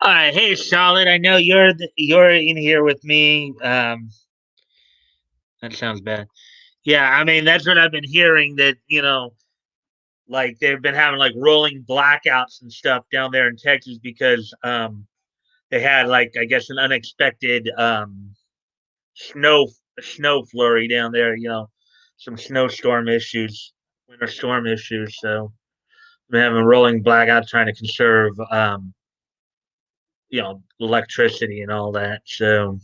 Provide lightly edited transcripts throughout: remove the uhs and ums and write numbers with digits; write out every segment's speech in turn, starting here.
All right, hey Charlotte. I know you're in here with me. That sounds bad. Yeah, I mean that's what I've been hearing. That like they've been having like rolling blackouts and stuff down there in Texas because they had like I guess an unexpected snow snow flurry down there. Some snowstorm issues, winter storm issues. So we're having rolling blackouts trying to conserve electricity and all that. So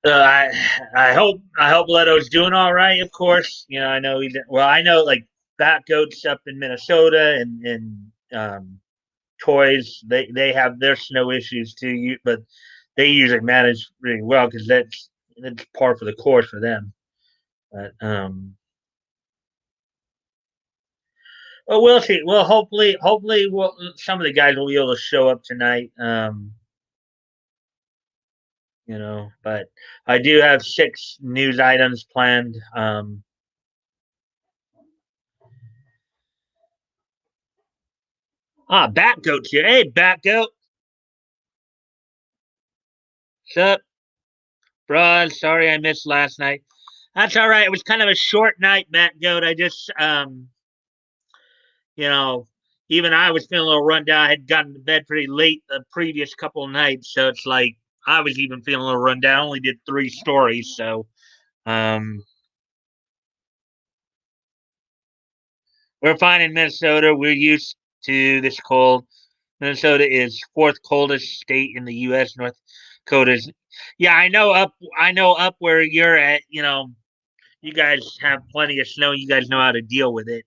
I hope Leto's doing all right. Of course, I know he. Well, I know like Bat Goats up in Minnesota and Toys. They have their snow issues too. But they usually manage really well because that's par for the course for them. But well, we'll see. Well, hopefully, some of the guys will be able to show up tonight. But I do have 6 news items planned. Bat Goat's here. Hey, Bat Goat. What's up, bro? Sorry I missed last night. That's all right. It was kind of a short night, Bat Goat. I just, you know, even I was feeling a little run down. I had gotten to bed pretty late the previous couple of nights, so it's like I was even feeling a little run down. I only did 3 stories, so um, we're fine in Minnesota. We're used to this cold. Minnesota is fourth coldest state in the U.S. North Dakota's. Yeah, I know up where you're at. You guys have plenty of snow. You guys know how to deal with it.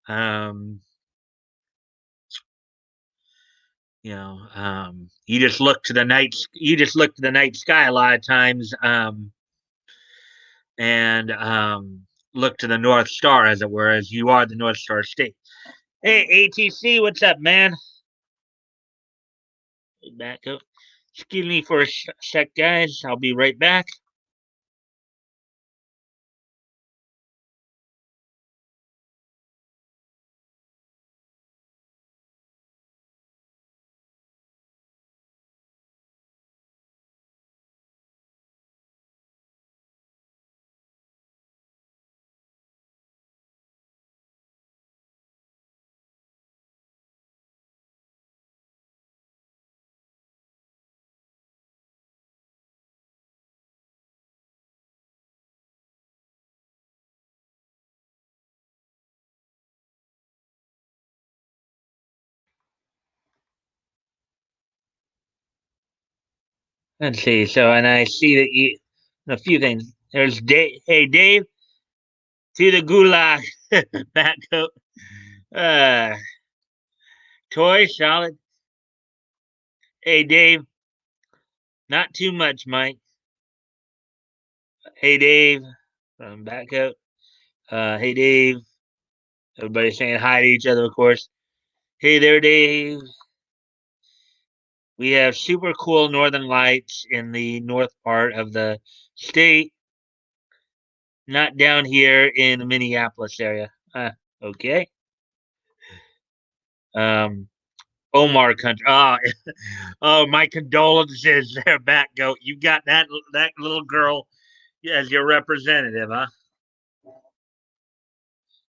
Um, you just look to the night. You just look to the night sky a lot of times, and look to the North Star, as it were, as you are the North Star state. Hey, ATC, what's up, man? Back up. Excuse me for a sec, guys. I'll be right back. Let's see. So, and I see that a few things. There's Dave. Hey, Dave, to the gulag. Back up. Uh, Toy, solid. Hey, Dave, not too much, Mike. Hey, Dave, back up. Hey, Dave. Everybody saying hi to each other, of course. Hey there, Dave. We have super cool northern lights in the north part of the state, not down here in the Minneapolis area. Okay. Um, Omar country. Oh, oh, my condolences there, Bat Goat. You got that little girl as your representative, huh?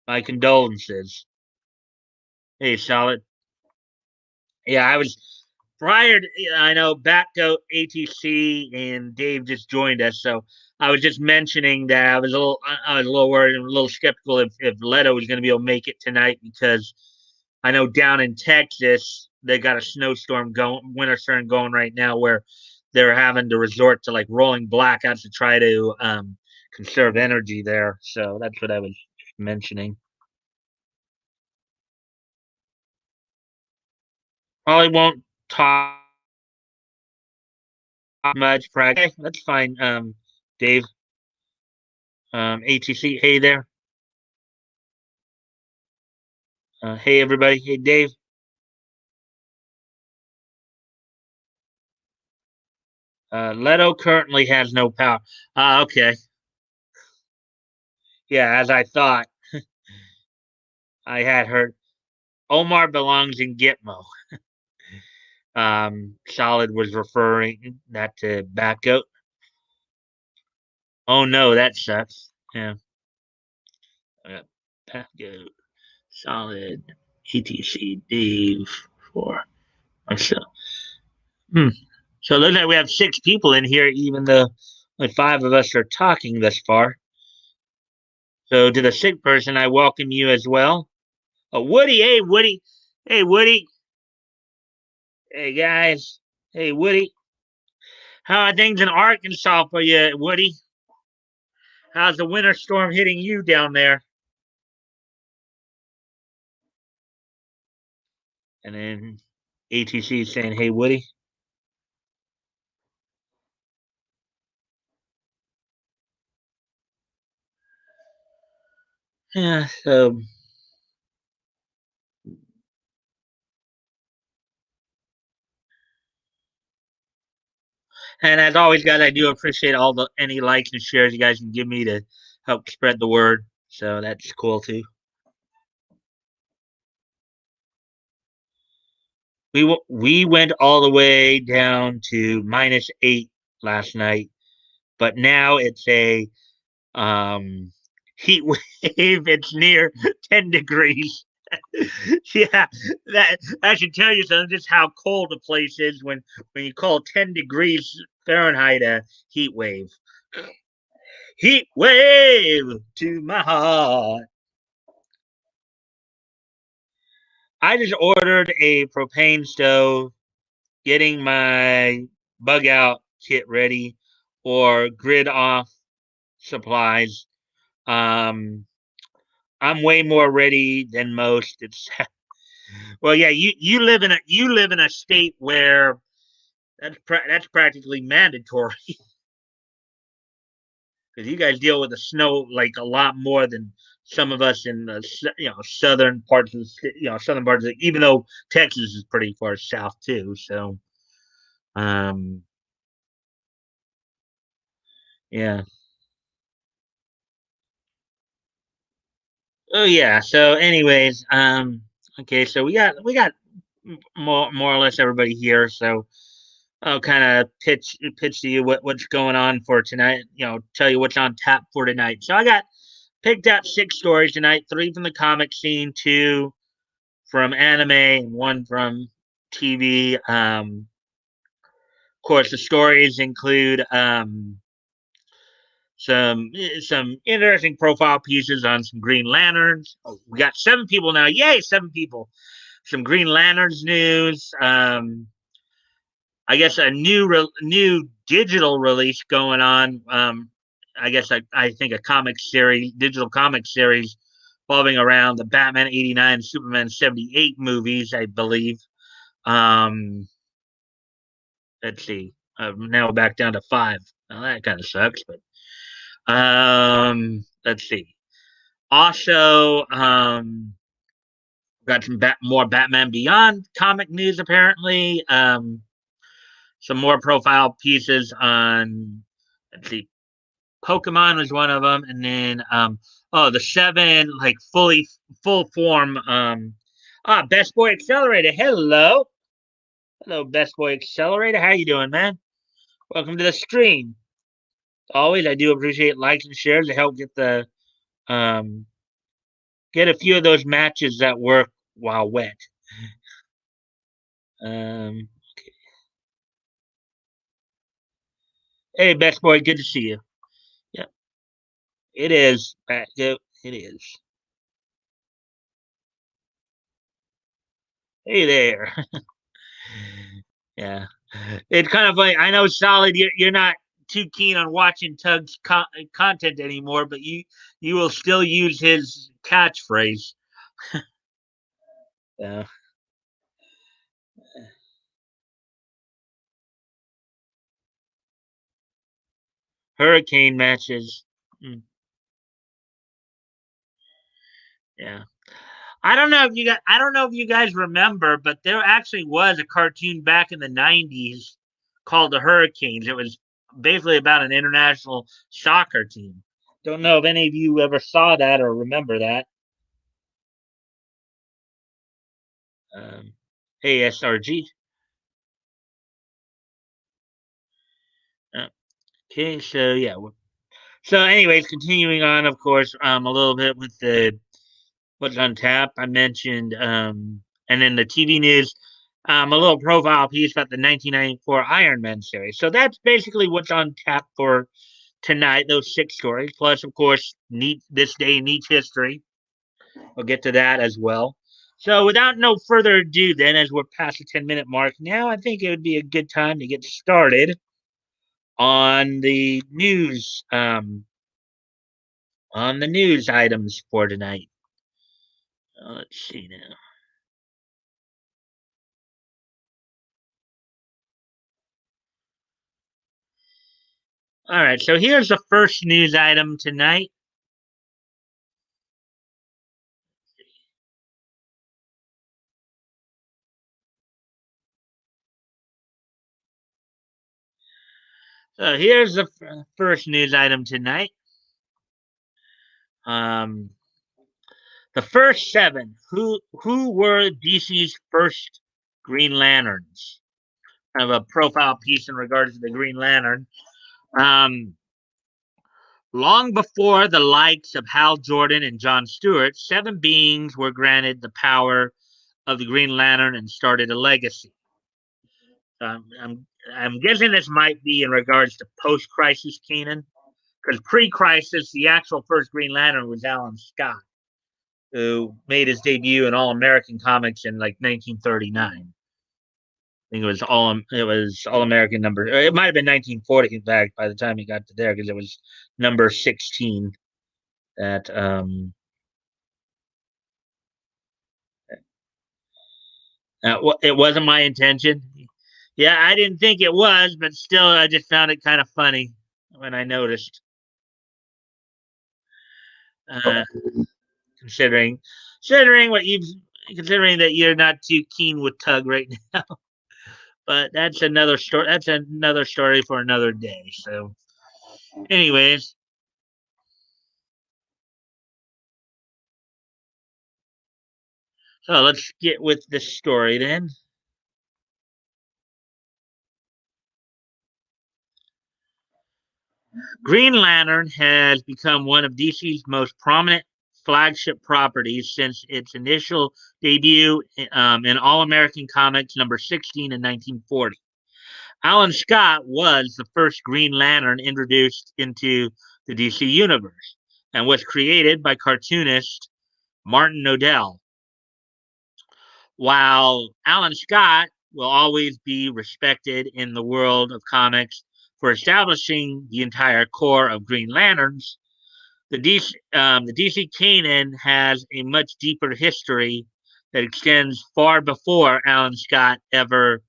My condolences. Hey, solid. Yeah, I was prior. I know Bat Goat, ATC, and Dave just joined us, so I was just mentioning that I was a little worried and a little skeptical if Leto was going to be able to make it tonight because I know down in Texas they got a snowstorm going, winter storm going right now where they're having to resort to like rolling blackouts to try to conserve energy there. So that's what I was mentioning. Probably won't talk much. Okay, that's fine. Dave, ATC, hey there. Hey everybody. Hey Dave. Leto currently has no power. Okay. Yeah, as I thought, I had heard. Omar belongs in Gitmo. Solid was referring that to back goat. Oh no, that sucks. Yeah. Back goat. Solid. ETC Dave for myself. Hmm. So it looks like we have 6 people in here, even though only 5 of us are talking thus far. So to the sick person, I welcome you as well. Oh, Woody, hey Woody, hey Woody, hey guys, hey Woody. How are things in Arkansas for you, Woody? How's the winter storm hitting you down there? And then ATC is saying, "Hey Woody." Yeah. So, and as always, guys, I do appreciate all the any likes and shares you guys can give me to help spread the word. So that's cool too. We went all the way down to -8 last night, but now it's a um, heat wave. It's near 10 degrees. Yeah, that should tell you something. Just how cold the place is when you call 10 degrees Fahrenheit a heat wave. Heat wave to my heart. I just ordered a propane stove, getting my bug out kit ready or grid off supplies. Um, I'm way more ready than most. It's well, yeah. You live in a state where that's practically mandatory because you guys deal with the snow like a lot more than some of us in the southern parts of southern parts. Even though Texas is pretty far south too, so um, yeah. Oh yeah. So, anyways, okay. So we got more or less everybody here. So I'll kind of pitch to you what's going on for tonight. Tell you what's on tap for tonight. So I got picked out 6 stories tonight. 3 from the comic scene, 2 from anime, and 1 from TV. Of course, the stories include some interesting profile pieces on some Green Lanterns. Oh, we got 7 people now. Yay, 7 people. Some Green Lanterns news. I guess a new digital release going on. I guess I think a digital comic series, revolving around the Batman '89, Superman '78 movies, I believe. Um, let's see. Now we're back down to 5. Well, that kind of sucks, but let's see. Also, got some more Batman Beyond comic news apparently. Some more profile pieces on, let's see, Pokemon was one of them, and then the 7 like full form Best Boy Accelerator. Hello, Best Boy Accelerator. How you doing, man? Welcome to the stream. Always, I do appreciate likes and shares to help um get a few of those matches that work while wet. Um, hey, Best Boy, good to see you. Yeah, it is. It is. Hey there. Yeah. It's kind of like I know, Solid. You're not too keen on watching Tug's content anymore, but you will still use his catchphrase. Yeah. Hurricane matches. Mm, yeah. I don't know if you guys remember, but there actually was a cartoon back in the '90s called the Hurricanes. It was basically about an international soccer team. Don't know if any of you ever saw that or remember that. Um, hey, SRG. Okay, so yeah. So, anyways, continuing on, of course, a little bit with the what's on tap. I mentioned, and then the TV news, a little profile piece about the 1994 Iron Man series. So that's basically what's on tap for tonight. Those six stories, plus, of course, neat this day in Neat history. We'll get to that as well. So, without no further ado, then, as we're past the 10-minute mark now, I think it would be a good time to get started on the news. On the news items for tonight. Let's see now. All right, so here's the first news item tonight. So here's the first news item tonight. Um, the first seven. Who were DC's first Green Lanterns? Kind of a profile piece in regards to the Green Lantern. Um, Long before the likes of Hal Jordan and John Stewart, seven beings were granted the power of the Green Lantern and started a legacy. I'm guessing this might be in regards to post-crisis Keenan, because pre-crisis, the actual first Green Lantern was Alan Scott, who made his debut in All American Comics in like 1939. I think it was All American number. It might have been 1940 in fact by the time he got to there because it was number 16 that it wasn't my intention. Yeah, I didn't think it was, but still, I just found it kind of funny when I noticed. Uh, considering considering what you considering that you're not too keen with Tug right now. But that's another story. That's another story for another day. So, anyways, so let's get with this story then. Green Lantern has become one of DC's most prominent flagship properties since its initial debut in All American Comics number 16 in 1940. Alan Scott was the first Green Lantern introduced into the DC universe and was created by cartoonist Martin Nodell. While Alan Scott will always be respected in the world of comics for establishing the entire core of Green Lanterns, the DC canon has a much deeper history that extends far before Alan Scott ever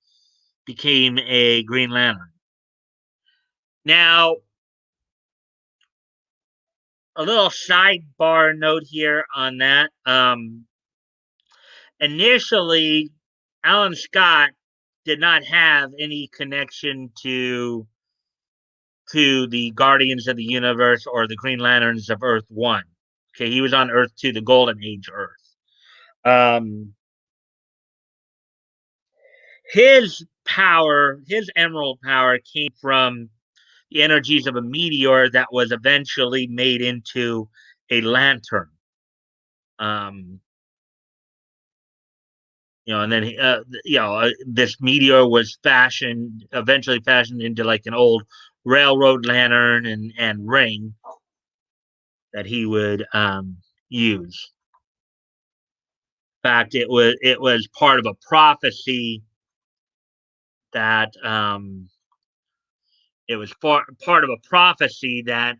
became a Green Lantern. Now, a little sidebar note here on that. Initially, Alan Scott did not have any connection to the Guardians of the Universe or the Green Lanterns of Earth One. Okay, he was on Earth Two, the Golden Age Earth. Um, his power, his emerald power, came from the energies of a meteor that was eventually made into a lantern. Um, and then this meteor was eventually fashioned into like an old railroad lantern and ring that he would use. In fact, it was part of a prophecy that it was part of a prophecy that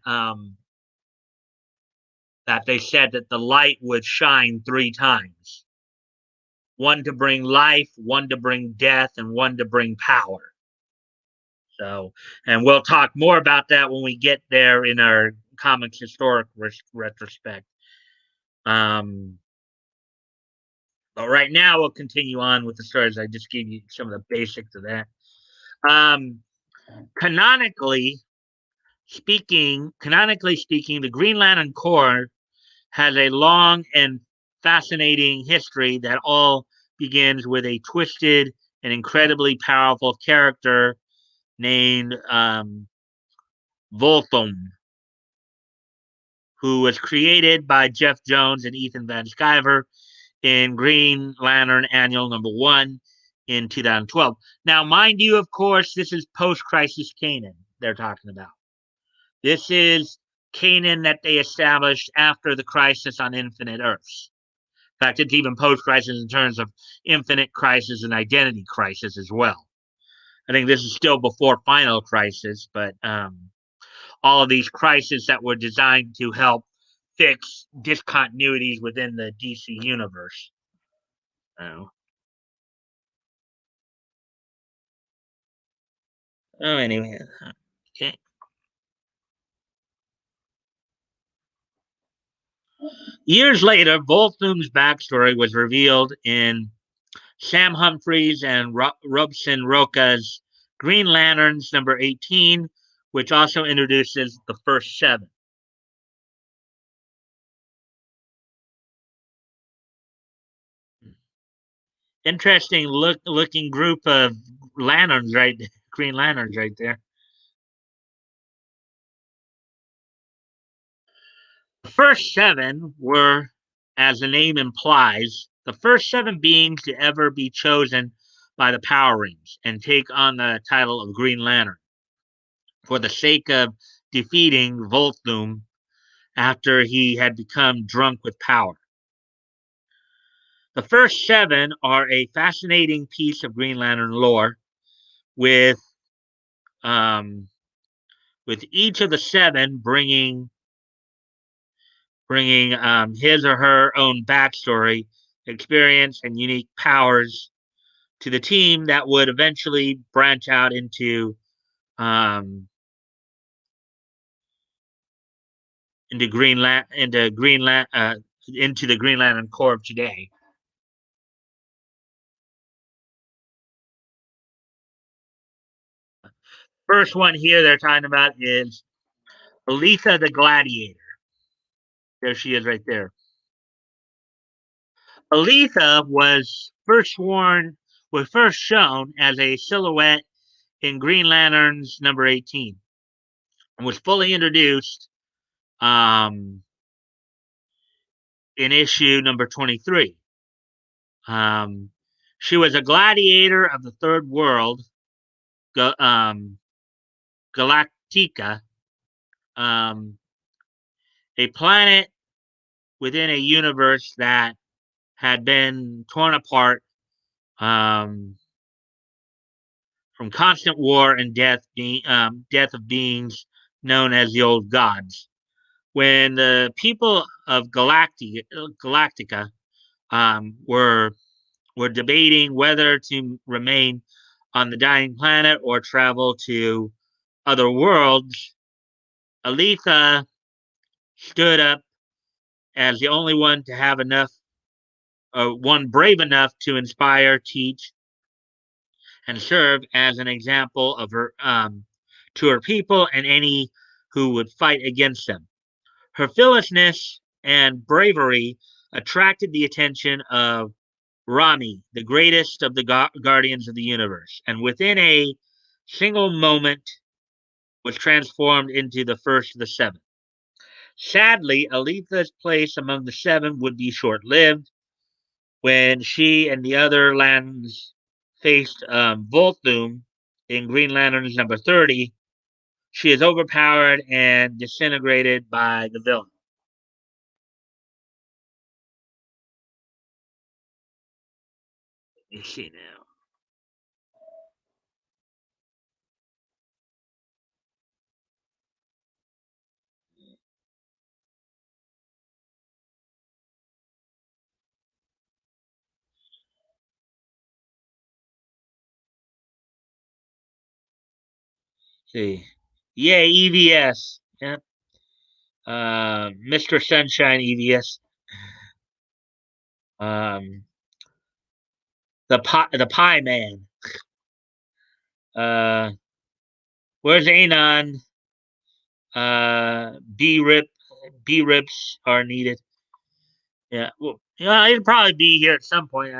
they said that the light would shine three times: one to bring life, one to bring death, and one to bring power. So, and we'll talk more about that when we get there in our comics historic retrospect. Um, but right now, we'll continue on with the stories. I just gave you some of the basics of that. Um, canonically canonically speaking, the Green Lantern Corps has a long and fascinating history that all begins with a twisted and incredibly powerful character named Volthum, who was created by Jeff Jones and Ethan Van Sciver in Green Lantern Annual #1 in 2012. Now, mind you, of course, this is post-Crisis Kanan they're talking about. This is Kanan that they established after the Crisis on Infinite Earths. In fact, it's even post-Crisis in terms of Infinite Crisis and Identity Crisis as well. I think this is still before Final Crisis, but all of these crises that were designed to help fix discontinuities within the DC universe. Oh, anyway. Okay. Years later, Volthum's backstory was revealed in Sam Humphries and Robson Roca's Green Lanterns #18, which also introduces the first 7. Interesting looking group of lanterns, right? Green Lanterns, right there. The first 7 were, as the name implies, the first 7 beings to ever be chosen by the Power Rings and take on the title of Green Lantern for the sake of defeating Volthum after he had become drunk with power. The first 7 are a fascinating piece of Green Lantern lore with um, with each of the 7 bringing his or her own backstory, experience, and unique powers to the team that would eventually branch out um, into into the Green Lantern Corps of today. First one here they're talking about is Aletha the Gladiator. There she is right there. Aletha was first shown as a silhouette in Green Lanterns #18 and was fully introduced in issue #23. She was a gladiator of the Third World, Galactica, um, a planet within a universe that had been torn apart from constant war and death of beings known as the Old Gods. When the people of Galactica um, were were debating whether to remain on the dying planet or travel to other worlds, Aletha stood up as the only one to have one brave enough to inspire, teach, and serve as an example of her to her people and any who would fight against them. Her fearlessness and bravery attracted the attention of Rami, the greatest of the guardians of the universe, and within a single moment was transformed into the first of the 7. Sadly, Aletha's place among the 7 would be short-lived. When she and the other lands faced Volthum in Green Lanterns #30, she is overpowered and disintegrated by the villain. Let me see now. See, yeah, EVS. Yep. Mr. Sunshine EVS. Um, the Pie Man. Uh, where's Anon? B rips are needed. Yeah, well, it'll probably be here at some point,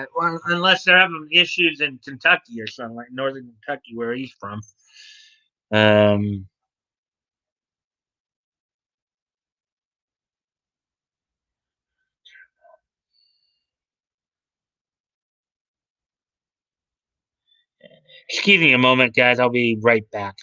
unless they're having issues in Kentucky or something like Northern Kentucky, where he's from. Um, Excuse me a moment, guys. I'll be right back.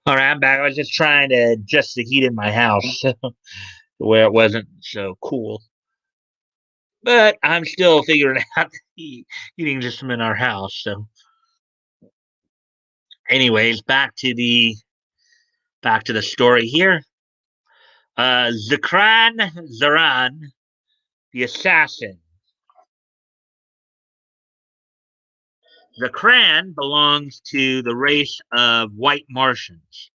All right, I'm back. I was just trying to adjust the heat in my house where it wasn't so cool. But I'm still figuring out the heating system in our house. So, anyways, back to the story here. Zakran Zaran, the assassin. Zakran belongs to the race of white Martians,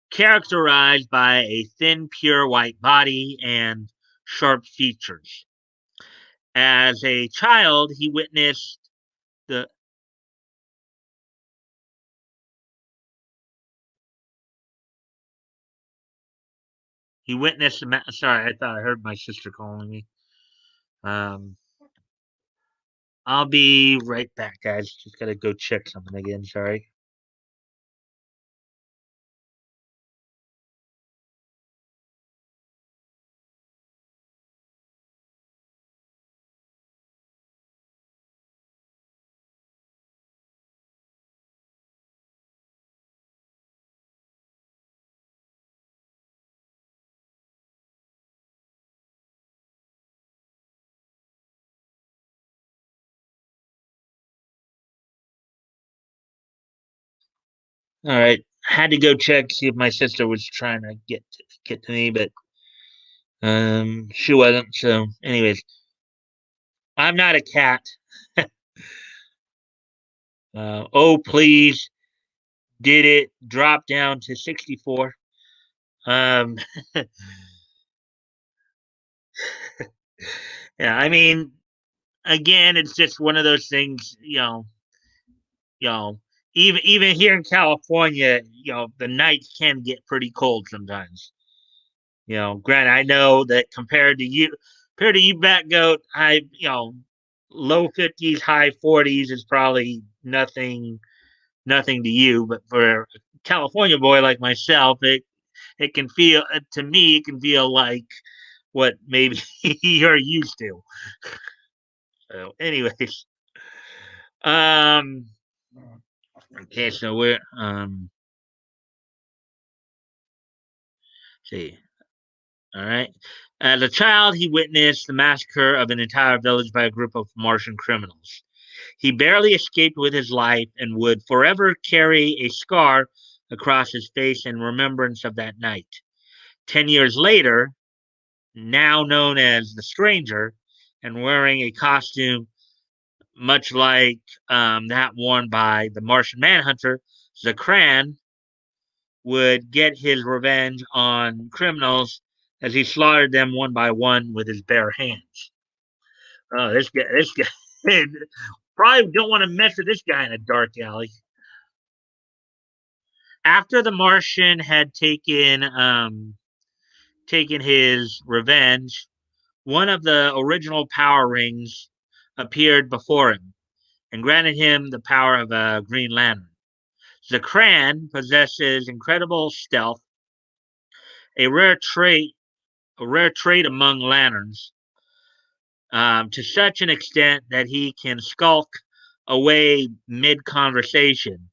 characterized by a thin, pure white body and sharp features. As a child, the sorry, I thought I heard my sister calling me. Um, I'll be right back, guys. Just gotta go check something again. Sorry. All right. Had to go check see if my sister was trying to get to me, but she wasn't. So, anyways, I'm not a cat. Oh, please, did it drop down to 64? Um, yeah, I mean, again, it's just one of those things, you know, even here in California, the nights can get pretty cold sometimes. Granted, I know that compared to you, Bat Goat, low 50s, high 40s is probably nothing to you, but for a California boy like myself, it can feel to me it can feel like what maybe you're used to. So, anyways, um, okay, so we're see, all right. As a child, he witnessed the massacre of an entire village by a group of Martian criminals. He barely escaped with his life and would forever carry a scar across his face in remembrance of that night. 10 years later, now known as the Stranger, and wearing a costume much like that worn by the Martian Manhunter, Zakran would get his revenge on criminals as he slaughtered them one by one with his bare hands. Oh, this guy, probably don't want to mess with this guy in a dark alley. After the Martian had taken his revenge, one of the original power rings appeared before him and granted him the power of a Green Lantern. Zakran possesses incredible stealth, a rare trait among lanterns. to such an extent that he can skulk away mid conversation.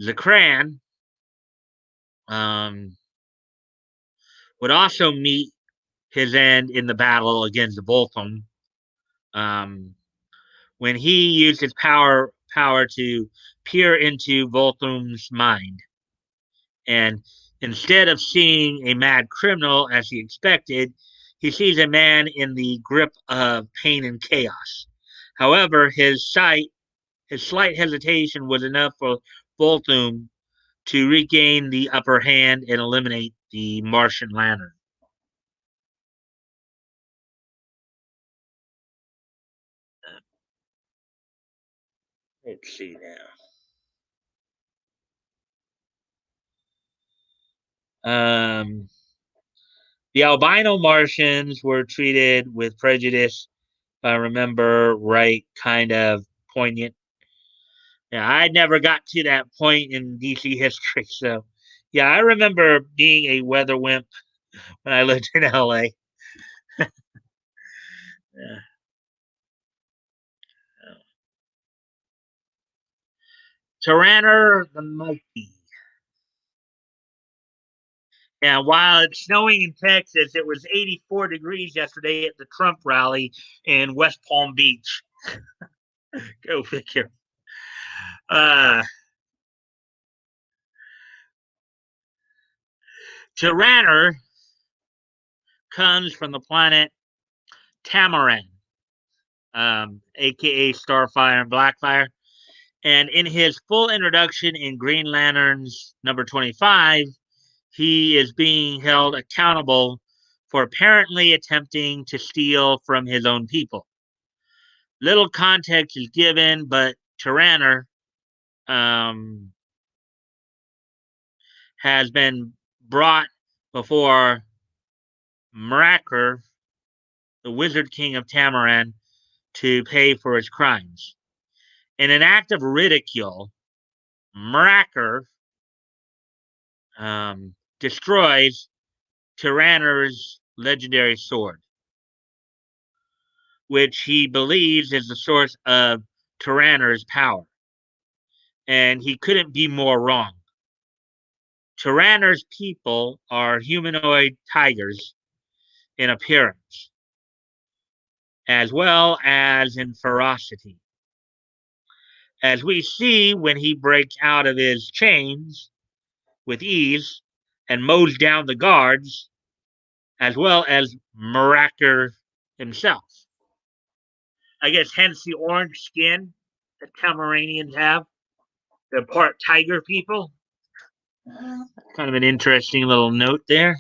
Zakran um, would also meet his end in the battle against Voltham, um, when he used his power to peer into Voltham's mind. And instead of seeing a mad criminal as he expected, he sees a man in the grip of pain and chaos. However, his slight hesitation was enough for Voltham to regain the upper hand and eliminate the Martian Lantern. Let's see now. The albino Martians were treated with prejudice, if I remember right, kind of poignant. Yeah, I never got to that point in DC history, so yeah, I remember being a weather wimp when I lived in LA. Yeah. Tyranner the Mighty. And while it's snowing in Texas, it was 84 degrees yesterday at the Trump rally in West Palm Beach. Go figure. Uh, Tyranner comes from the planet Tamaran, aka Starfire and Blackfire. And in his full introduction in Green Lanterns number 25, he is being held accountable for apparently attempting to steal from his own people. Little context is given, but Tyranner um, has been brought before Mraker, the Wizard King of Tamaran, to pay for his crimes. In an act of ridicule, Mraker destroys Tyranner's legendary sword, which he believes is the source of Tyranner's power. And he couldn't be more wrong. Tyranner's people are humanoid tigers in appearance, as well as in ferocity. As we see when he breaks out of his chains with ease and mows down the guards, as well as Maraker himself. I guess hence the orange skin that Cameranians have. They're part tiger people. Kind of an interesting little note there.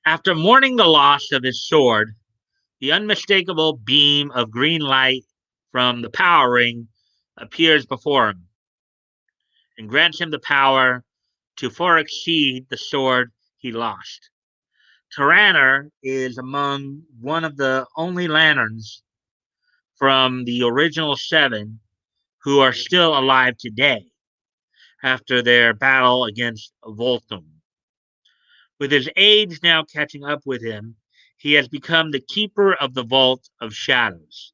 After mourning the loss of his sword, the unmistakable beam of green light from the power ring appears before him and grants him the power to far exceed the sword he lost. Tyranner is among one of the only lanterns from the original seven who are still alive today after their battle against Voltham. With his age now catching up with him, he has become the keeper of the Vault of Shadows,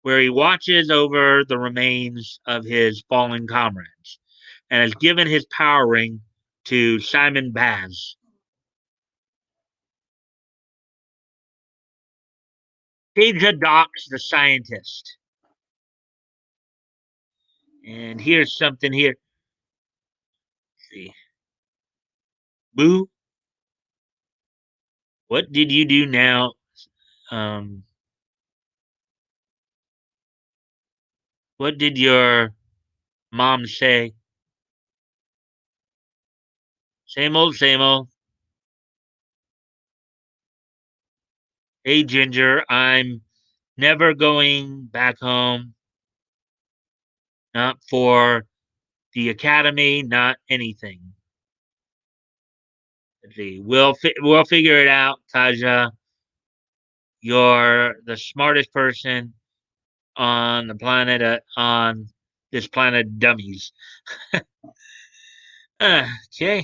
where he watches over the remains of his fallen comrades and has given his power ring to Simon Baz. Aja Docks, the scientist. And here's something here. Let's see. Boo, what did you do now? Um, what did your mom say? Same old, same old. Hey, Ginger, I'm never going back home. Not for the academy, not anything. Let's see. We'll figure it out, Kaja. You're the smartest person on the planet on this planet dummies. Okay,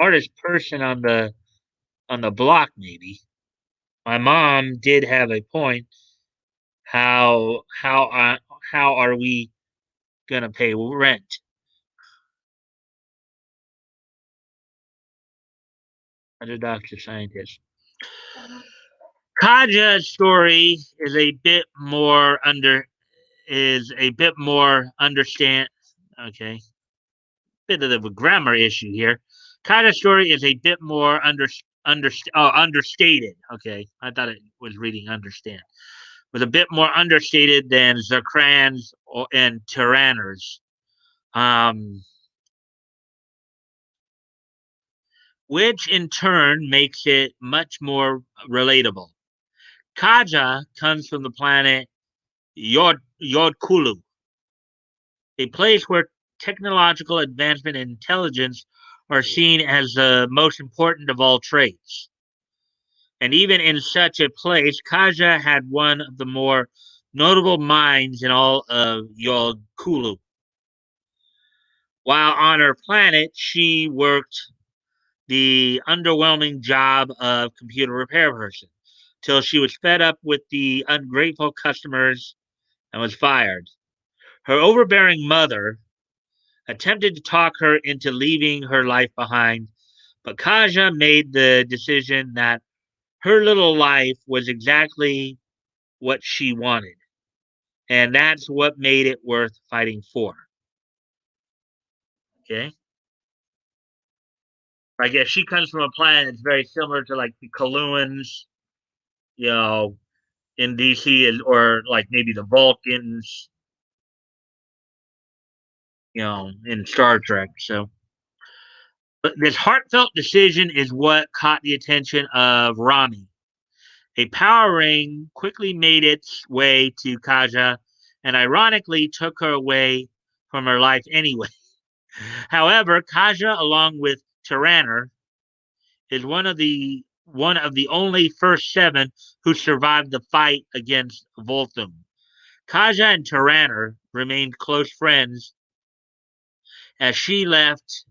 hardest person on the block maybe. My mom did have a point. How are we gonna pay rent? As a doctor scientist. Kaja's story is a bit more understand. Okay, bit of a grammar issue here. Kaja's story is a bit more understated. Okay, I thought it was reading understand. Was a bit more understated than Zakran's and Tyranner's, um, which in turn makes it much more relatable. Kaja comes from the planet Yodkulu, a place where technological advancement and intelligence are seen as the most important of all traits. And even in such a place, Kaja had one of the more notable minds in all of Yodkulu. While on her planet, she worked the underwhelming job of computer repair person till she was fed up with the ungrateful customers and was fired. Her overbearing mother attempted to talk her into leaving her life behind, but Kaja made the decision that her little life was exactly what she wanted, and that's what made it worth fighting for. Okay. I guess she comes from a planet that's very similar to like the Kaluans, you know, in DC, or like maybe the Vulcans, in Star Trek. So, but this heartfelt decision is what caught the attention of Rami. A power ring quickly made its way to Kaja and ironically took her away from her life anyway. However, Kaja, along with Tyranner, is one of the only first seven who survived the fight against Volthum. Kaja and Tyranner remained close friends as she left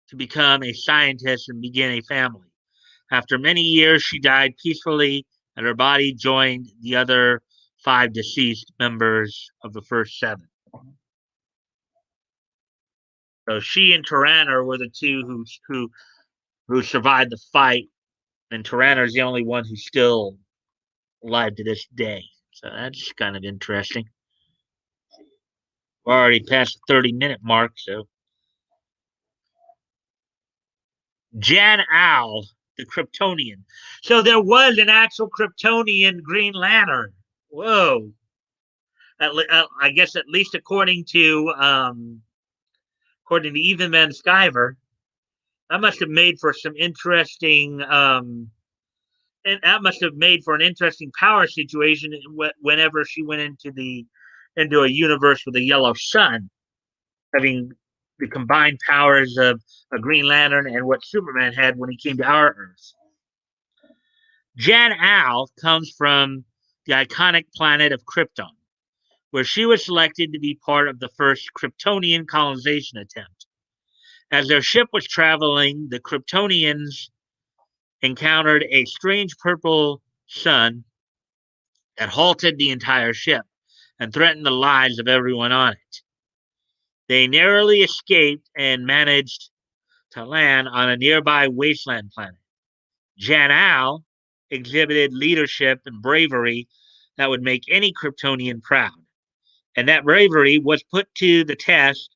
to become a scientist and begin a family. After many years, she died peacefully, and her body joined the other five deceased members of the first seven. So she and Tyranner were the two who survived the fight, and Tyranner is the only one who's still alive to this day. So that's kind of interesting. We're already past the 30-minute mark, so Jan Al, the Kryptonian. So there was an actual Kryptonian Green Lantern. Whoa. I guess at least according to Even Man Skyver, that must have made for some interesting and that must have made for an interesting power situation whenever she went into a universe with a yellow sun, having the combined powers of a Green Lantern and what Superman had when he came to our Earth. Jan Al comes from the iconic planet of Krypton, where she was selected to be part of the first Kryptonian colonization attempt. As their ship was traveling, the Kryptonians encountered a strange purple sun that halted the entire ship and threatened the lives of everyone on it. They narrowly escaped and managed to land on a nearby wasteland planet. Janal exhibited leadership and bravery that would make any Kryptonian proud. And that bravery was put to the test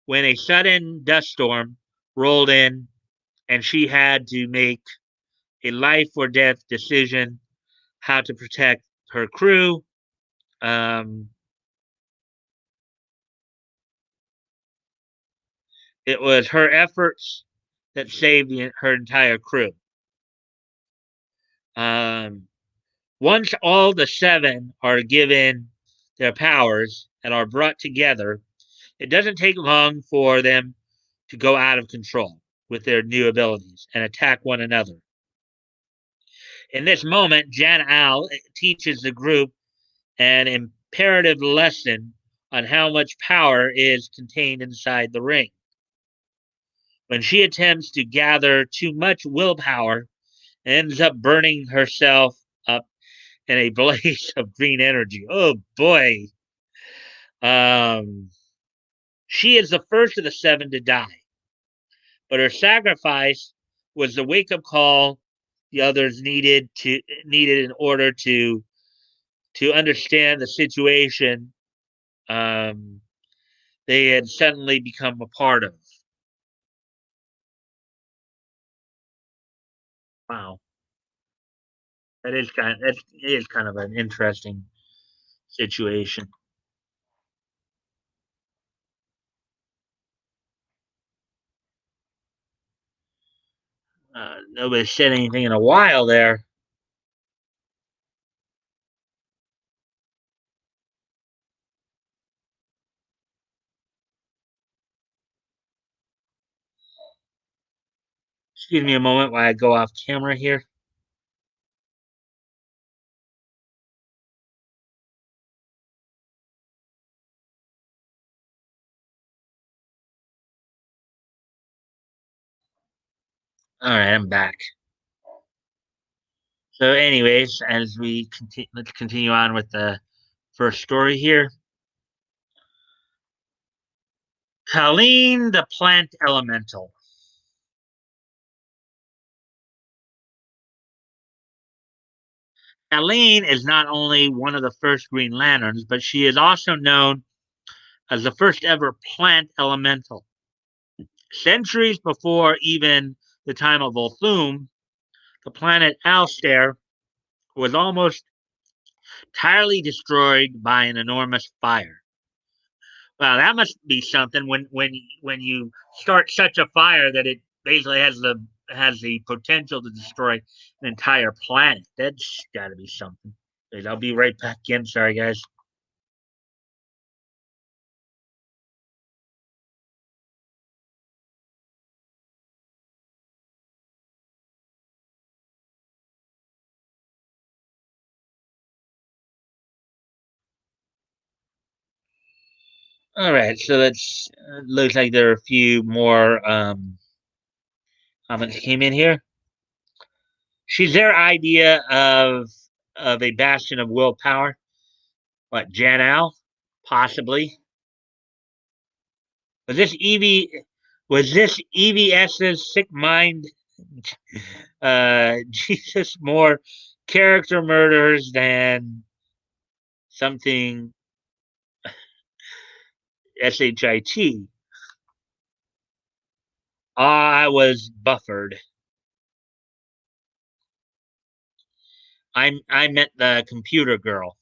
when a sudden dust storm rolled in and she had to make a life or death decision how to protect her crew. Um, it was her efforts that saved her entire crew. Um, Once all the seven are given their powers and are brought together, it doesn't take long for them to go out of control with their new abilities and attack one another. In this moment, Jan Al teaches the group an imperative lesson on how much power is contained inside the ring. When she attempts to gather too much willpower, ends up burning herself up in a blaze of green energy. Oh boy. Um, she is the first of the seven to die, but her sacrifice was the wake-up call the others needed in order to understand the situation they had suddenly become a part of. Wow, that is kind of an interesting situation. Nobody said anything in a while there. Excuse me a moment while I go off camera here. All right, I'm back. So, anyways, as we continue, let's continue on with the first story here. Colleen, the plant elemental. Colleen is not only one of the first Green Lanterns, but she is also known as the first ever plant elemental. Centuries before even the time of Volthoom, the planet Alstair was almost entirely destroyed by an enormous fire. Wow, that must be something when you start such a fire that it basically has the potential to destroy an entire planet. That's got to be something. I'll be right back in. Sorry, guys. All right, so that's looks like there are a few more comments came in here. She's their idea of a bastion of willpower. What, Jan Al? Possibly. Was this Evie? Was this EVS's sick mind? Jesus, more character murders than something shit. I was buffered. I met the computer girl.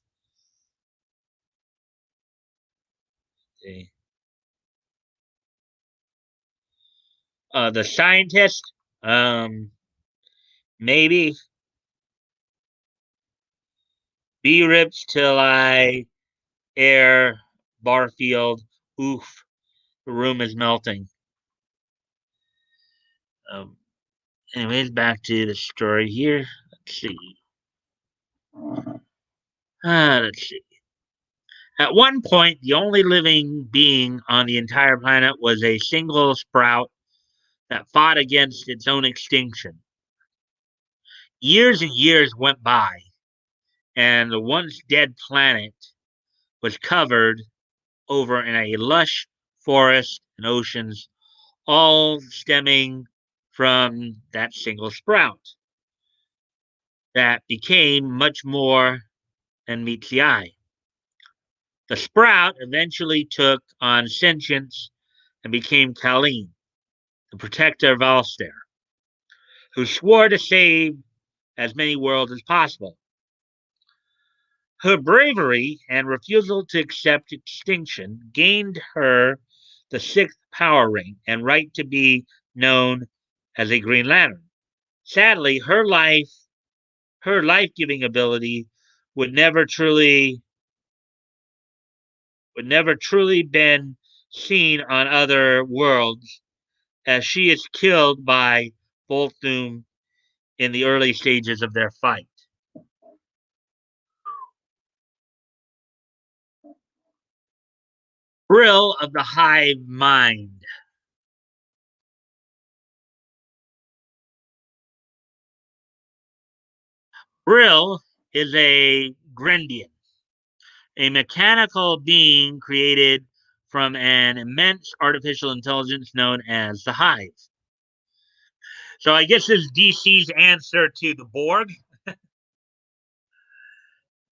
The scientist. Um, maybe B rips till I air Barfield. Oof, the room is melting. Um, anyways, back to the story here. Let's see. Let's see. At one point, the only living being on the entire planet was a single sprout that fought against its own extinction. Years and years went by, and the once dead planet was covered over in a lush forest and oceans, all stemming from that single sprout that became much more than meets the eye. The sprout eventually took on sentience and became Colleen, the protector of Ulster, who swore to save as many worlds as possible. Her bravery and refusal to accept extinction gained her the sixth power ring and right to be known as a Green Lantern. Sadly, her life-giving ability would never truly been seen on other worlds, as she is killed by Volthoom in the early stages of their fight. Brill of the Hive Mind. Brill is a Grendian, a mechanical being created from an immense artificial intelligence known as the Hive. So I guess this is DC's answer to the Borg,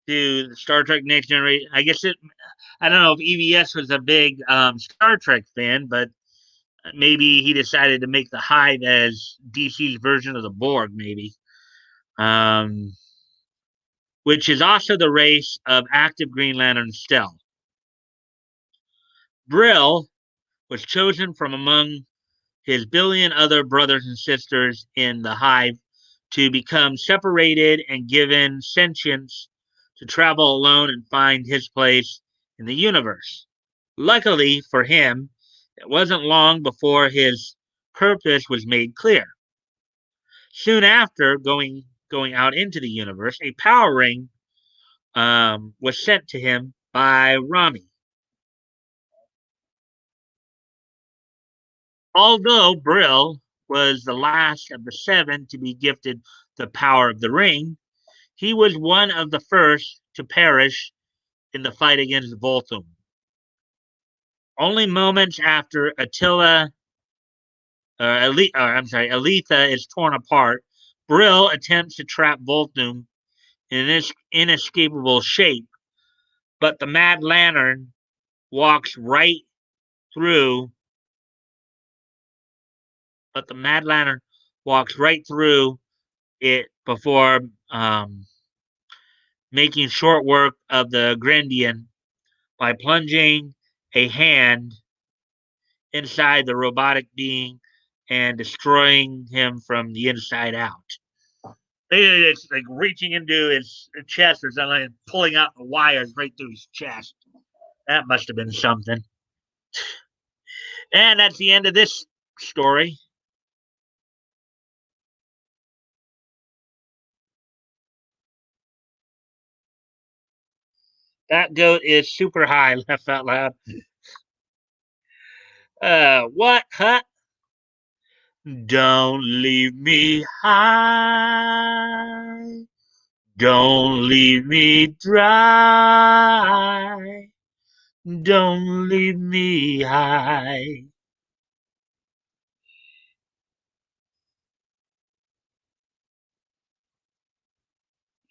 to Star Trek Next Generation. I guess it. I don't know if EVS was a big Star Trek fan, but maybe he decided to make the Hive as DC's version of the Borg, maybe. Um, which is also the race of active Green Lantern stealth. Brill was chosen from among his billion other brothers and sisters in the Hive to become separated and given sentience to travel alone and find his place in the universe. Luckily for him, it wasn't long before his purpose was made clear. Soon after going out into the universe, a power ring was sent to him by Rami. Although Brill was the last of the seven to be gifted the power of the ring, he was one of the first to perish in the fight against Voltum. Only moments after Aletha is torn apart, Brill attempts to trap Voltum in this inescapable shape, but the Mad Lantern walks right through. But the Mad Lantern walks right through it before making short work of the Grendian by plunging a hand inside the robotic being and destroying him from the inside out. It's like reaching into his chest or something and pulling out the wires right through his chest. That must have been something. And that's the end of this story. That goat is super high, laugh out loud. What? Huh? Don't leave me high. Don't leave me dry. Don't leave me high.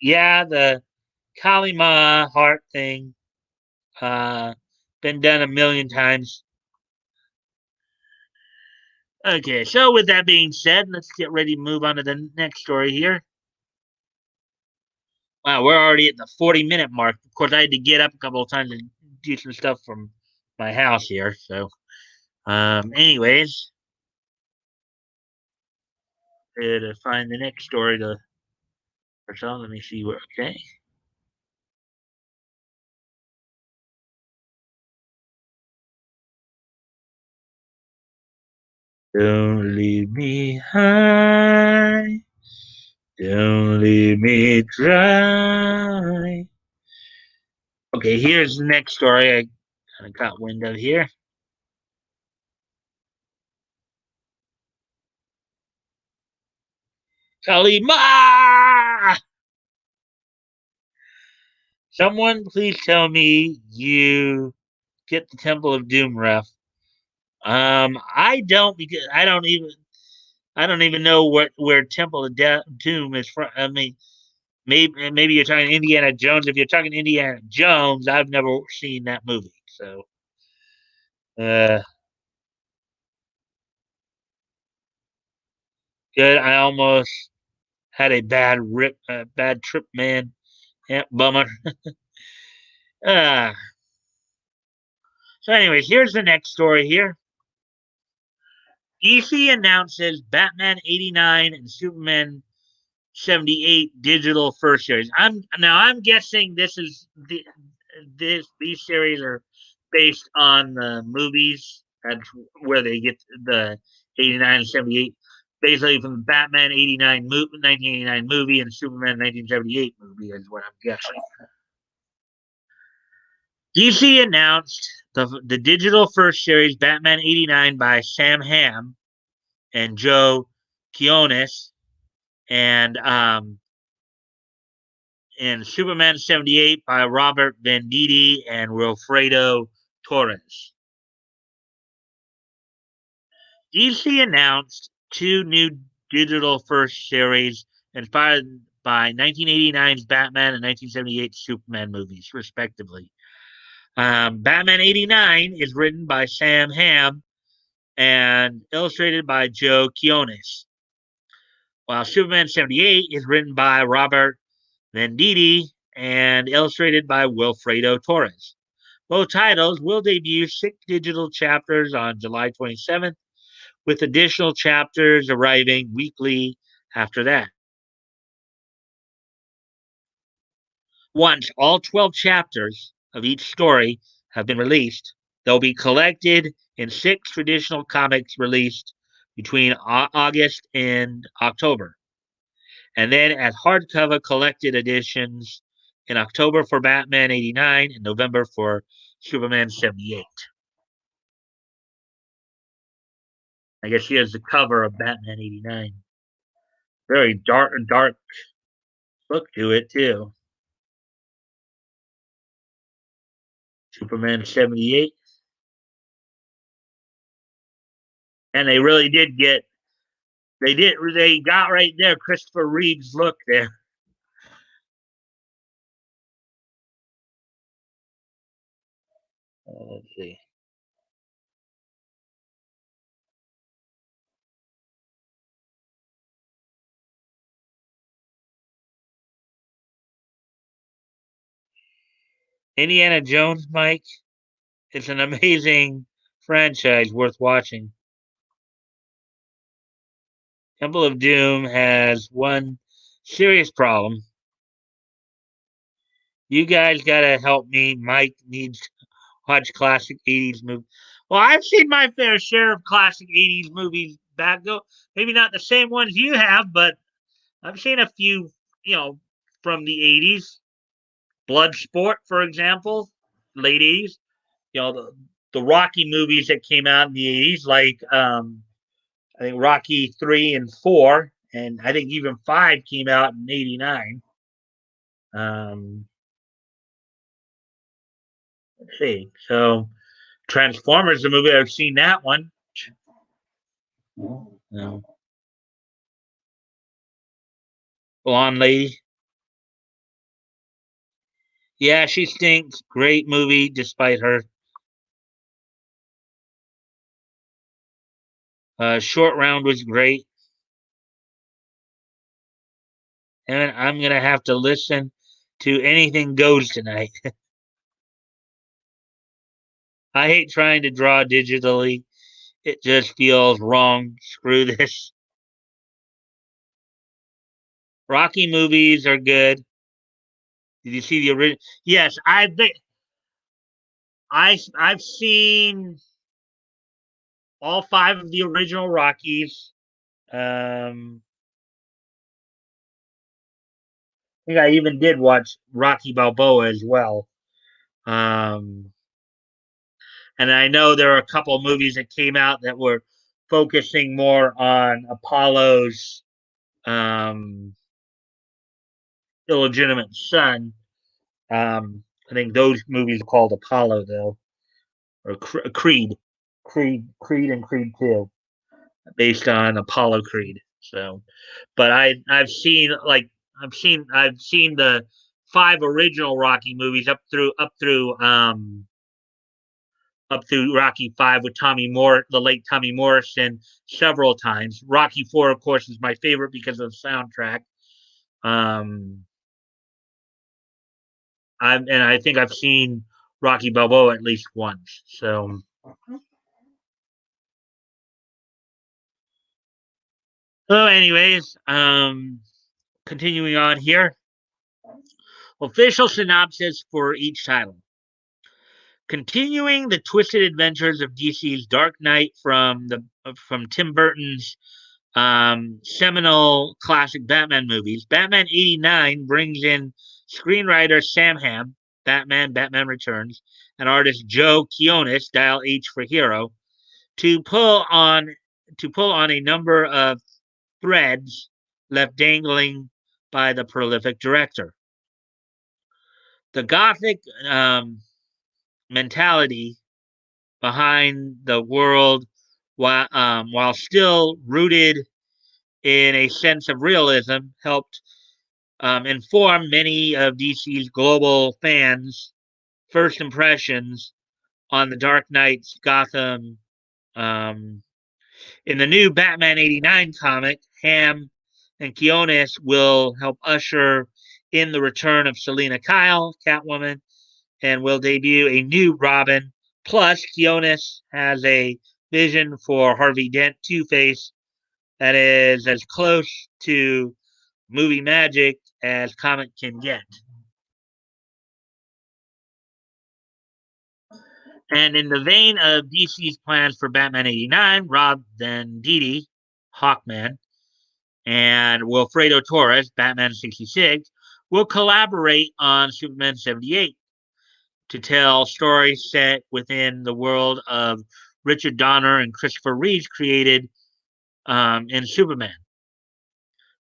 Yeah, the Kalima heart thing, uh, been done a million times. Okay, so with that being said, let's get ready to move on to the next story here. Wow, we're already at the 40-minute mark. Of course, I had to get up a couple of times and do some stuff from my house here. So, anyways, to find the next story to or so, let me see where. Okay, don't leave me high, don't leave me dry. Okay, here's the next story. I kind of got wind of here. Kalima! Someone please tell me you get the Temple of Doom ref. I don't because I don't even know where Temple of Doom is from. I mean, maybe you're talking Indiana Jones. If you're talking Indiana Jones, I've never seen that movie. So, uh, good. I almost had a bad trip, man. Yeah, bummer. Uh, so, anyways, here's the next story here. DC announces Batman 89 and Superman 78 digital first series. I'm guessing these series are based on the movies. That's where they get the 89 and 78. basically from the Batman 1989 movie and Superman 1978 movie, is what I'm guessing. DC announced the digital first series Batman 89 by Sam Hamm and Joe Quinones, and Superman 78 by Robert Venditti and Wilfredo Torres. DC announced two new digital first series inspired by 1989's Batman and 1978 Superman movies, respectively. Batman 89 is written by Sam Hamm and illustrated by Joe Quinones, while Superman 78 is written by Robert Venditti and illustrated by Wilfredo Torres. Both titles will debut 6 digital chapters on July 27th, with additional chapters arriving weekly after that. Once all 12 chapters of each story have been released, they'll be collected in 6 traditional comics released between August and October, and then as hardcover collected editions in October for Batman 89 and November for Superman 78. I guess here's the cover of Batman 89. Very dark look to it, too. Superman 78. And they really did get, they got right there Christopher Reeve's look there. Let's see. Indiana Jones, Mike, it's an amazing franchise worth watching. Temple of Doom has one serious problem. You guys gotta help me. Mike needs to watch classic 80s movies. Well, I've seen my fair share of classic 80s movies back go. Maybe not the same ones you have, but I've seen a few, from the 80s. Bloodsport, for example, late 80s. The Rocky movies that came out in the 80s, like I think Rocky 3 and 4, and I think even 5 came out in 89. Let's see. So Transformers, the movie, I've seen that one. Blonde lady. Yeah, she stinks. Great movie, despite her. Short Round was great. And I'm going to have to listen to Anything Goes tonight. I hate trying to draw digitally. It just feels wrong. Screw this. Rocky movies are good. Did you see the original? Yes, I've seen all 5 of the original Rockies. I think I even did watch Rocky Balboa as well. And I know there are a couple of movies that came out that were focusing more on Apollo's illegitimate son. I think those movies are called Apollo, though, or Creed, and Creed 2, based on Apollo Creed. So, but I've seen the 5 original Rocky movies up through Rocky 5 with the late Tommy Morrison, several times. Rocky 4, of course, is my favorite because of the soundtrack. And I think I've seen Rocky Balboa at least once. So anyways, continuing on here. Official synopsis for each title. Continuing the twisted adventures of DC's Dark Knight from Tim Burton's seminal classic Batman movies. Batman 89 brings in screenwriter Sam Hamm, Batman Returns, and artist Joe Quinones, Dial H for Hero, to pull on a number of threads left dangling by the prolific director. The gothic mentality behind the world, while still rooted in a sense of realism, helped inform many of DC's global fans' first impressions on the Dark Knight's Gotham. Um, in the new Batman 89 comic, Ham and Quinones will help usher in the return of Selina Kyle, Catwoman, and will debut a new Robin. Plus, Quinones has a vision for Harvey Dent Two-Face that is as close to movie magic as comic can get. And in the vein of DC's plans for Batman 89, Rob Venditti, Hawkman, and Wilfredo Torres, Batman 66, will collaborate on Superman 78 to tell stories set within the world of Richard Donner and Christopher Reeves created in Superman,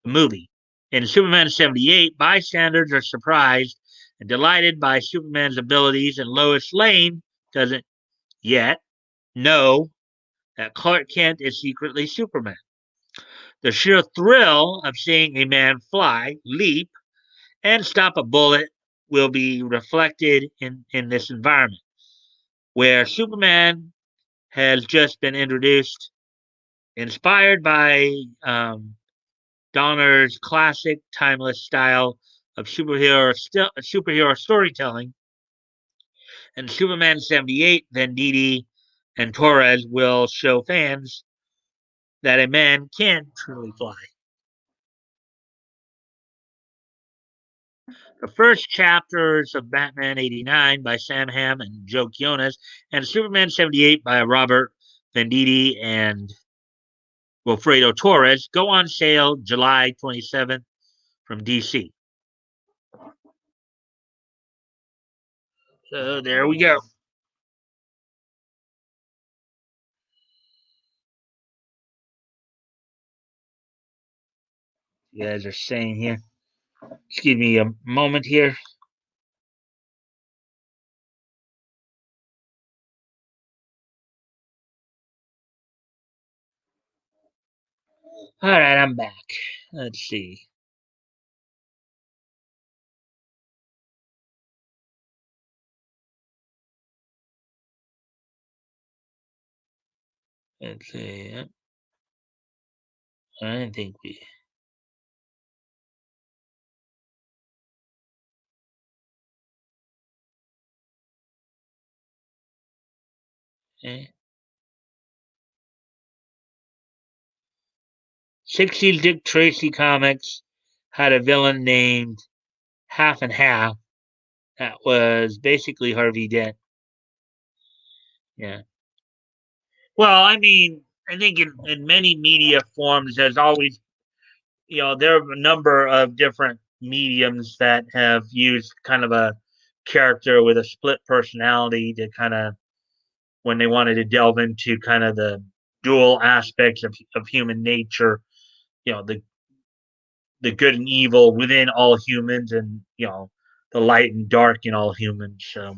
the movie. In Superman 78, bystanders are surprised and delighted by Superman's abilities, and Lois Lane doesn't yet know that Clark Kent is secretly Superman. The sheer thrill of seeing a man fly, leap, and stop a bullet will be reflected in this environment, where Superman has just been introduced, inspired by Donner's classic, timeless style of superhero storytelling. And Superman 78, Venditti and Torres will show fans that a man can truly fly. The first chapters of Batman 89 by Sam Hamm and Joe Quinones, and Superman 78 by Robert Venditti and Wilfredo Torres go on sale July 27th from DC. So there we go. You guys are saying here. Just give me a moment here. All right, I'm back. Let's see. Let's see. I think we. Eh. 60s Dick Tracy comics had a villain named Half and Half that was basically Harvey Dent. Yeah. Well, I mean, I think in many media forms, there's always, there are a number of different mediums that have used kind of a character with a split personality to kind of, when they wanted to delve into kind of the dual aspects of human nature, the good and evil within all humans, and the light and dark in all humans. So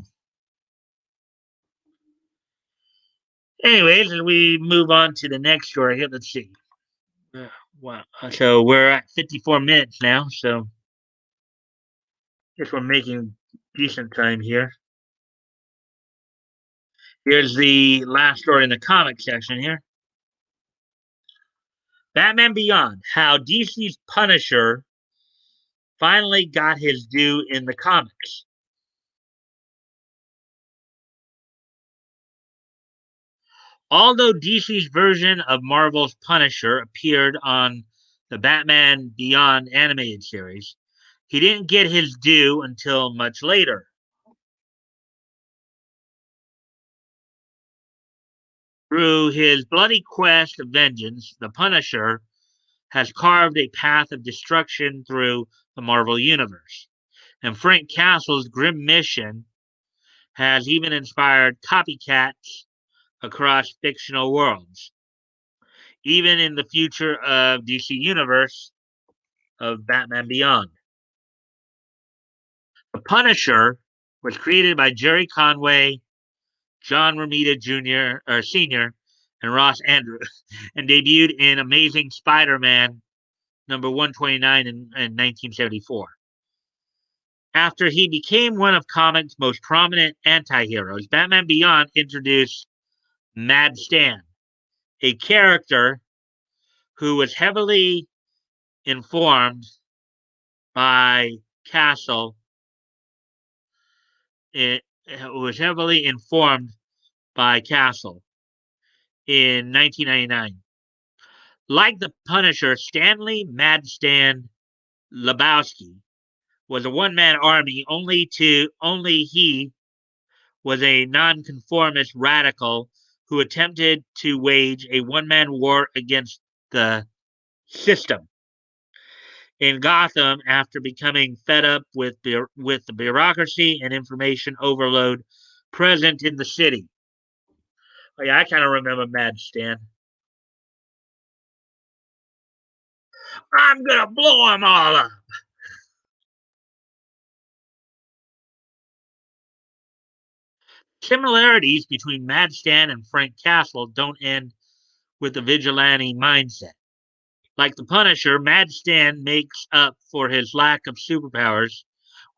anyways, as we move on to the next story here, let's see. Wow. So we're at 54 minutes now, so I guess we're making decent time here. Here's the last story in the comic section here. Batman Beyond, how DC's Punisher finally got his due in the comics. Although DC's version of Marvel's Punisher appeared on the Batman Beyond animated series, he didn't get his due until much later. Through his bloody quest of vengeance, the Punisher has carved a path of destruction through the Marvel Universe. And Frank Castle's grim mission has even inspired copycats across fictional worlds, even in the future of DC Universe of Batman Beyond. The Punisher was created by Jerry Conway, John Romita Jr. or Sr., and Ross Andrews, and debuted in Amazing Spider-Man number 129 in 1974. After he became one of comics' most prominent anti-heroes, Batman Beyond introduced Mad Stan, a character who was heavily informed by Castle. It was heavily informed by Castle in 1999. Like the Punisher, Stanley Mad Stan Lebowski was a one-man army. Only he was a nonconformist radical who attempted to wage a one-man war against the system in Gotham after becoming fed up with the bureaucracy and information overload present in the city. Oh, yeah, I kind of remember Mad Stan. I'm gonna blow them all up. Similarities between Mad Stan and Frank Castle don't end with the vigilante mindset. Like the Punisher, Mad Stan makes up for his lack of superpowers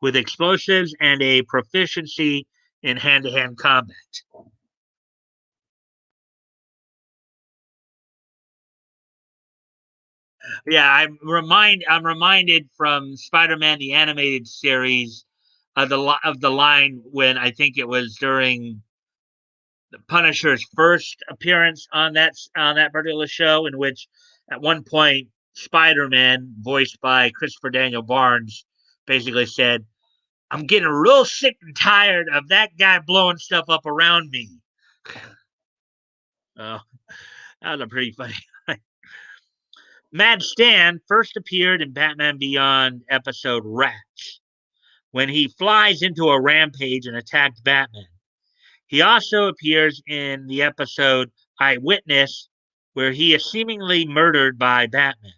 with explosives and a proficiency in hand-to-hand combat. Yeah, I'm reminded from Spider-Man the animated series of the line when I think it was during the Punisher's first appearance on that particular show, in which at one point Spider-Man, voiced by Christopher Daniel Barnes, basically said, "I'm getting real sick and tired of that guy blowing stuff up around me." Oh, that was a pretty funny. Mad Stan first appeared in Batman Beyond episode Rats, when he flies into a rampage and attacks Batman. He also appears in the episode Eyewitness, where he is seemingly murdered by Batman.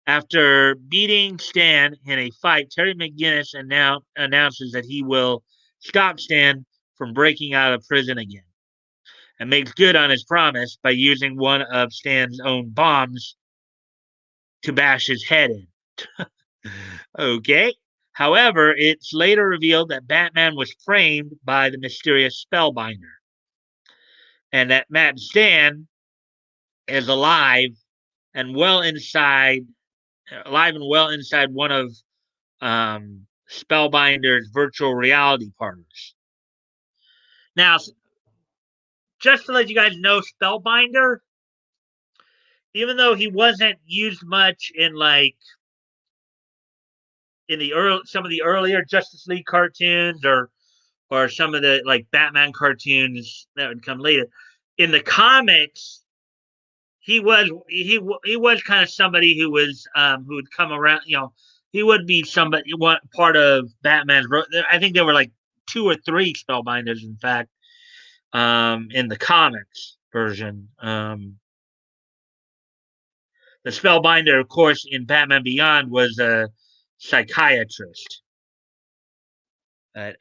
After beating Stan in a fight, Terry McGinnis announces that he will stop Stan from breaking out of prison again, and makes good on his promise by using one of Stan's own bombs to bash his head in. Okay. However, it's later revealed that Batman was framed by the mysterious Spellbinder, and that Mad Stan is and well inside, one of Spellbinder's virtual reality partners. Now, just to let you guys know, Spellbinder, even though he wasn't used much in some of the earlier Justice League cartoons or some of the Batman cartoons that would come later, in the comics, he was kind of somebody who would come around. He would be somebody part of Batman's. I think there were like 2 or 3 Spellbinders, in fact, in the comics version. The Spellbinder, of course, in Batman Beyond was a psychiatrist. But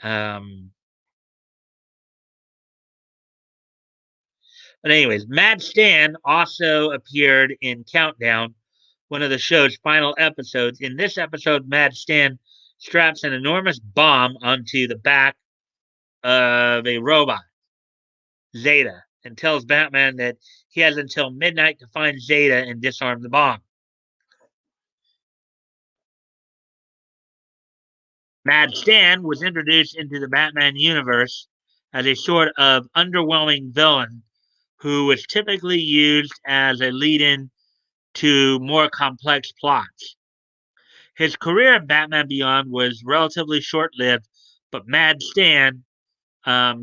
anyways, Mad Stan also appeared in Countdown, one of the show's final episodes. In this episode, Mad Stan straps an enormous bomb onto the back of a robot, Zeta, and tells Batman that he has until midnight to find Zeta and disarm the bomb. Mad Stan was introduced into the Batman universe as a sort of underwhelming villain who was typically used as a lead-in to more complex plots. His career in Batman Beyond was relatively short-lived, but Mad Stan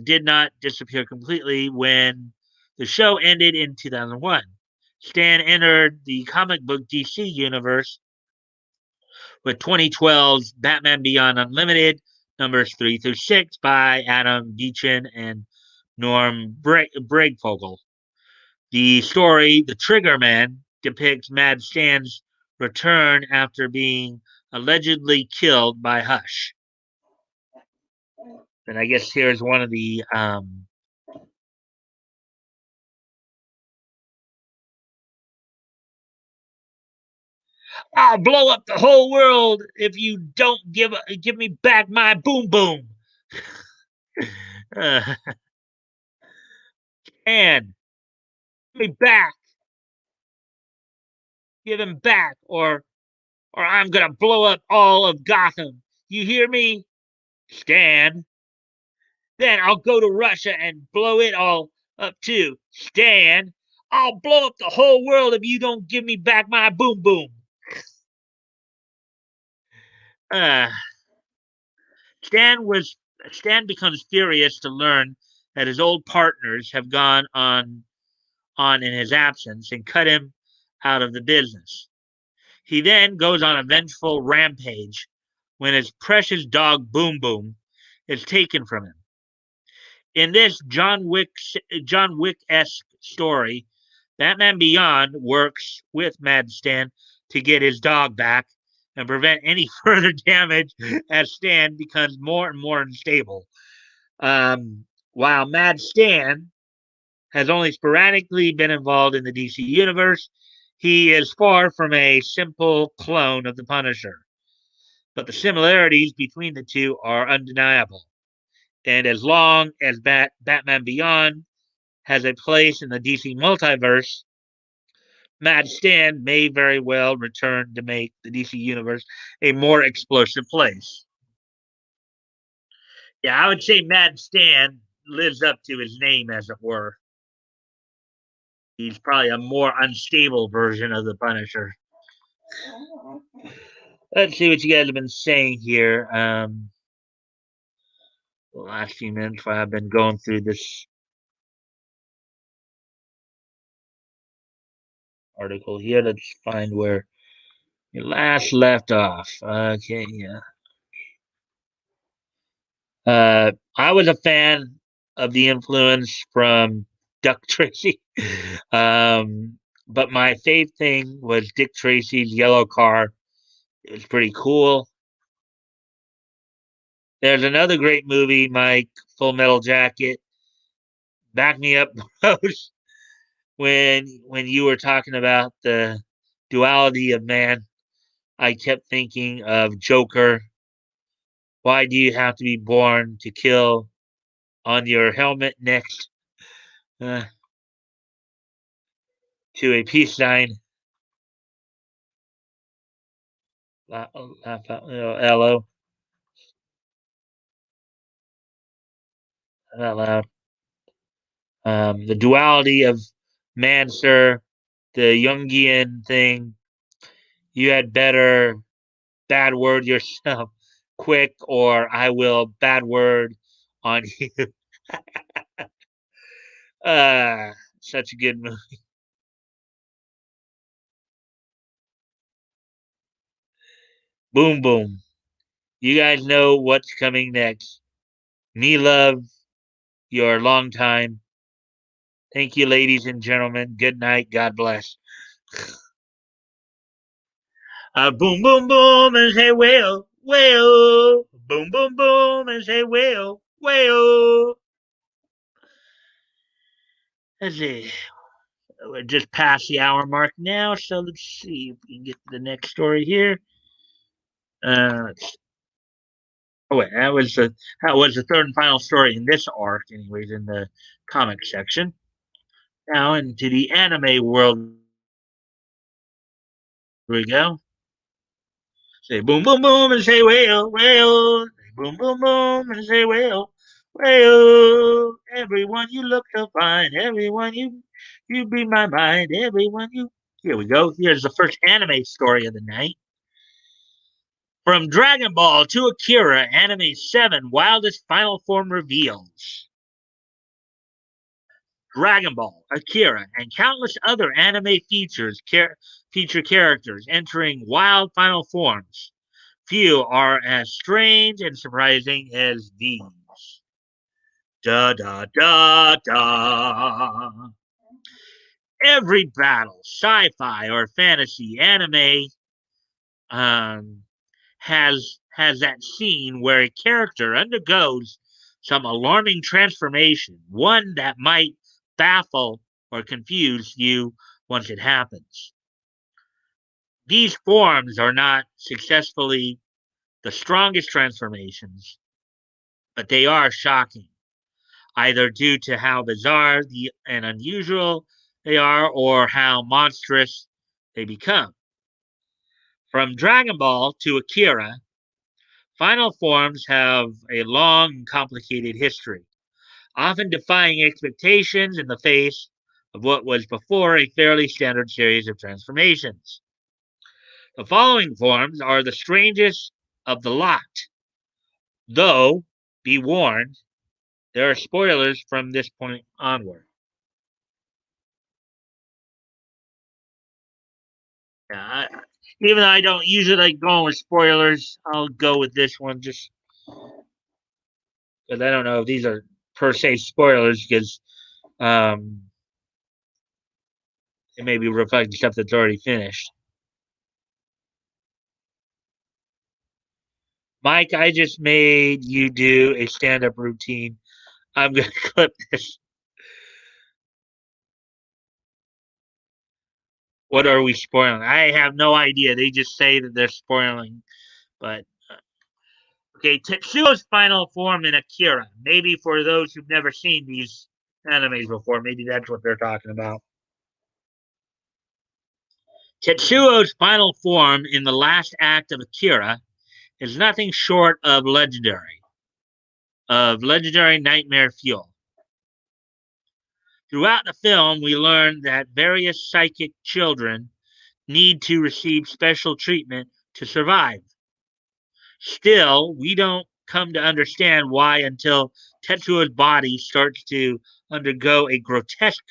did not disappear completely when the show ended in 2001. Stan entered the comic book DC universe with 2012's Batman Beyond Unlimited, numbers 3 through 6 by Adam Deacon and Norm Bragvogel. The story, The Trigger Man, depicts Mad Stan's return after being allegedly killed by Hush. And I guess here's one of the I'll blow up the whole world if you don't give me back my boom boom. uh, and give me back, give him back, or I'm gonna blow up all of Gotham. You hear me, Stan? Then I'll go to Russia and blow it all up too, Stan. I'll blow up the whole world if you don't give me back my boom boom. Uh, Stan was Stan becomes furious to learn that his old partners have gone on in his absence and cut him out of the business. He then goes on a vengeful rampage when his precious dog Boom Boom is taken from him. In this John Wick-esque story, Batman Beyond works with Mad Stan to get his dog back and prevent any further damage as Stan becomes more and more unstable. While Mad Stan has only sporadically been involved in the DC universe, he is far from a simple clone of the Punisher. But the similarities between the two are undeniable. And as long as Batman Beyond has a place in the DC multiverse, Mad Stan may very well return to make the DC universe a more explosive place. Yeah, I would say Mad Stan lives up to his name, as it were. He's probably a more unstable version of the Punisher. Let's see what you guys have been saying here. The last few minutes while I've been going through this article here. Let's find where you last left off. Okay, yeah. I was a fan of the influence from Duck Tracy. But my fave thing was Dick Tracy's yellow car. It was pretty cool. There's another great movie, Mike, Full Metal Jacket. Back me up, Rose, when you were talking about the duality of man. I kept thinking of Joker. Why do you have to be born to kill? On your helmet next uh, to a peace sign. Hello, out loud. The duality of man, sir, the Jungian thing. You had better bad word yourself quick, or I will bad word on you. Such a good movie. Boom, boom. You guys know what's coming next. Me love, your long time. Thank you, ladies and gentlemen. Good night. God bless. Boom, boom, boom, and say, well, well. Boom, boom, boom, and say, well, well. Let's see. We're just past the hour mark now, so let's see if we can get to the next story here. Oh wait, that was the third and final story in this arc, anyways, in the comic section. Now into the anime world we go. Say boom, boom, boom, and say whale, whale. Say boom, boom, boom, and say whale, whale. Everyone you look so fine, everyone you be my mind, everyone you. Here we go. Here's the first anime story of the night. From Dragon Ball to Akira, Anime 7 Wildest Final Form reveals. Dragon Ball, Akira, and countless other anime feature characters entering wild final forms. Few are as strange and surprising as these. Da da da da. Every battle, sci-fi or fantasy anime, um, has that scene where a character undergoes some alarming transformation, one that might baffle or confuse you once it happens. These forms are not successfully the strongest transformations, but they are shocking, either due to how bizarre and unusual they are or how monstrous they become. From Dragon Ball to Akira, final forms have a long and complicated history, often defying expectations in the face of what was before a fairly standard series of transformations. The following forms are the strangest of the lot, though, be warned, there are spoilers from this point onward. Yeah, even though I don't usually like going with spoilers, I'll go with this one just because I don't know if these are per se spoilers because um, it may be reflecting stuff that's already finished. Mike, I just made you do a stand up routine. I'm going to clip this. What are we spoiling? I have no idea. They just say that they're spoiling. But, okay, Tetsuo's final form in Akira. Maybe for those who've never seen these animes before, maybe that's what they're talking about. Tetsuo's final form in the last act of Akira is nothing short of legendary nightmare fuel. Throughout the film, we learn that various psychic children need to receive special treatment to survive. Still, we don't come to understand why until Tetsuo's body starts to undergo a grotesque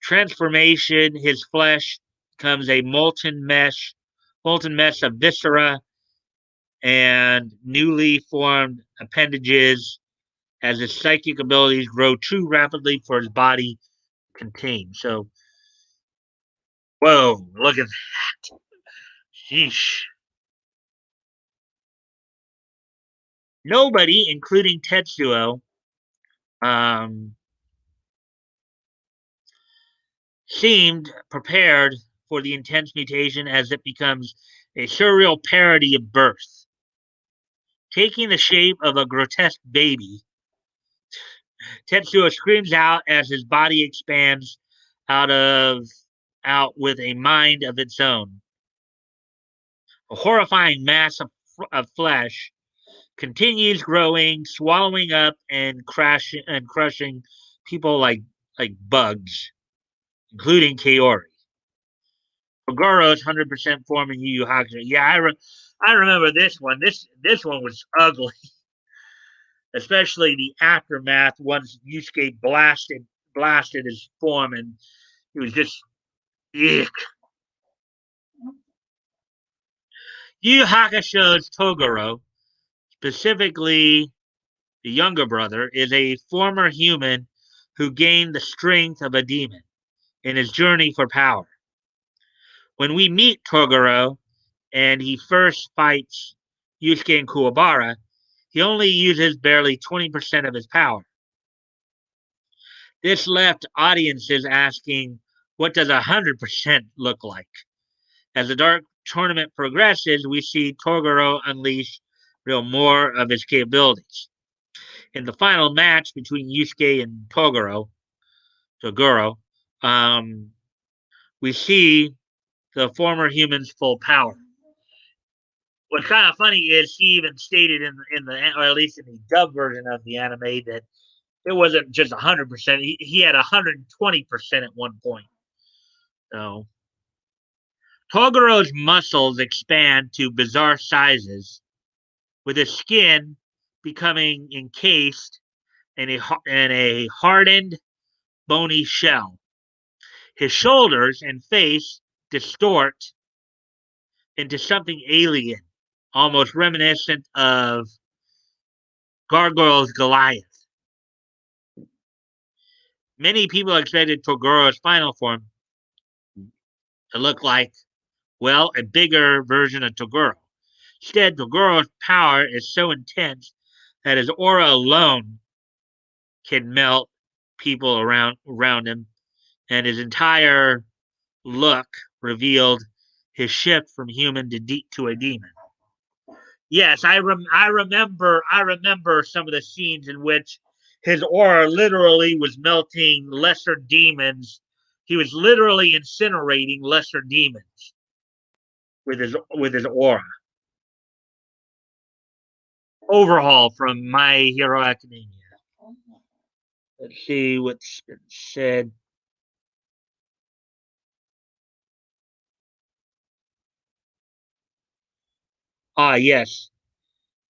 transformation. His flesh becomes a molten mess of viscera and newly formed appendages as his psychic abilities grow too rapidly for his body to contain. So, whoa, look at that. Sheesh. Nobody, including Tetsuo, um, seemed prepared for the intense mutation as it becomes a surreal parody of birth. Taking the shape of a grotesque baby, Tetsuo screams out as his body expands out of out with a mind of its own. A horrifying mass of flesh continues growing, swallowing up and crushing people like bugs, including Kaori. Ogoro's 100% form in Yu Yu Hakusho. Yeah, I remember this one. This one was ugly, especially the aftermath once Yusuke blasted his form, and he was just ugh. Yu Yu Hakusho's Toguro, specifically the younger brother, is a former human who gained the strength of a demon in his journey for power. When we meet Toguro and he first fights Yusuke and Kuwabara, he only uses barely 20% of his power. This left audiences asking, what does 100% look like? As the Dark Tournament progresses, we see Toguro unleash more of his capabilities. In the final match between Yusuke and Toguro, we see the former human's full power. What's kind of funny is he even stated or at least in the dub version of the anime, that it wasn't just 100%. He had 120% at one point. So Togoro's muscles expand to bizarre sizes, with his skin becoming encased in a hardened bony shell. His shoulders and face distort into something alien, almost reminiscent of Gargoyle's Goliath. Many people expected Togoro's final form to look like, well, a bigger version of Toguro. Instead, Togoro's power is so intense that his aura alone can melt people around him, and his entire look revealed his shift from human to a demon. Yes, I remember some of the scenes in which his aura literally was melting lesser demons. He was literally incinerating lesser demons with his aura. Overhaul from My Hero Academia. Let's see what's been said. Ah, yes,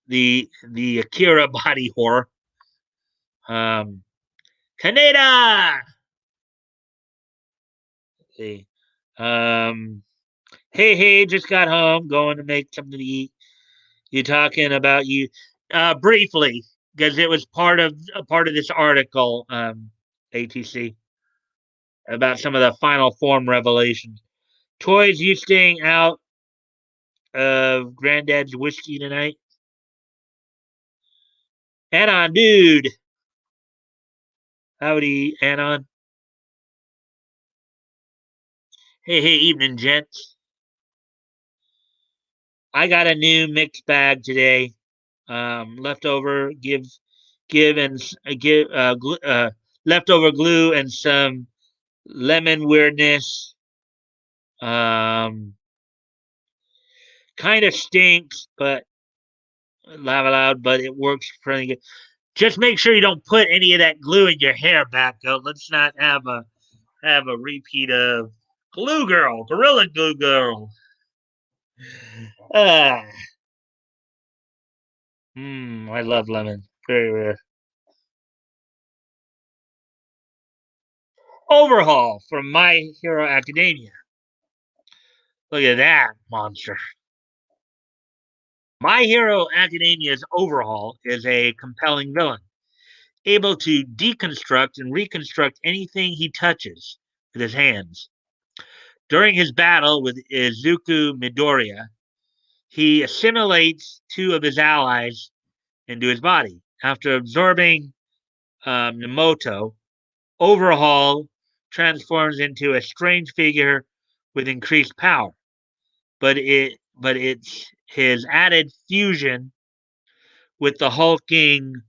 the Akira body horror. Um, Kaneda. Let's see. Um, hey, just got home, going to make something to eat. You talking about you briefly because it was part of this article, ATC, about some of the final form revelations. Toys, you staying out of Granddad's whiskey tonight? Anon, dude. Howdy, Anon. Hey, evening, gents. I got a new mixed bag today. Leftover give and give leftover glue and some lemon weirdness. Um, kind of stinks, but laugh aloud, but it works pretty good. Just make sure you don't put any of that glue in your hair, Batgirl. Let's not have a repeat of Glue Girl, Gorilla Glue Girl. Ah, I love lemon. Very rare. Overhaul from My Hero Academia. Look at that monster. My Hero Academia's Overhaul is a compelling villain, able to deconstruct and reconstruct anything he touches with his hands. During his battle with Izuku Midoriya, he assimilates two of his allies into his body. After absorbing Nemoto, Overhaul transforms into a strange figure with increased power. But it's his added fusion with the hulking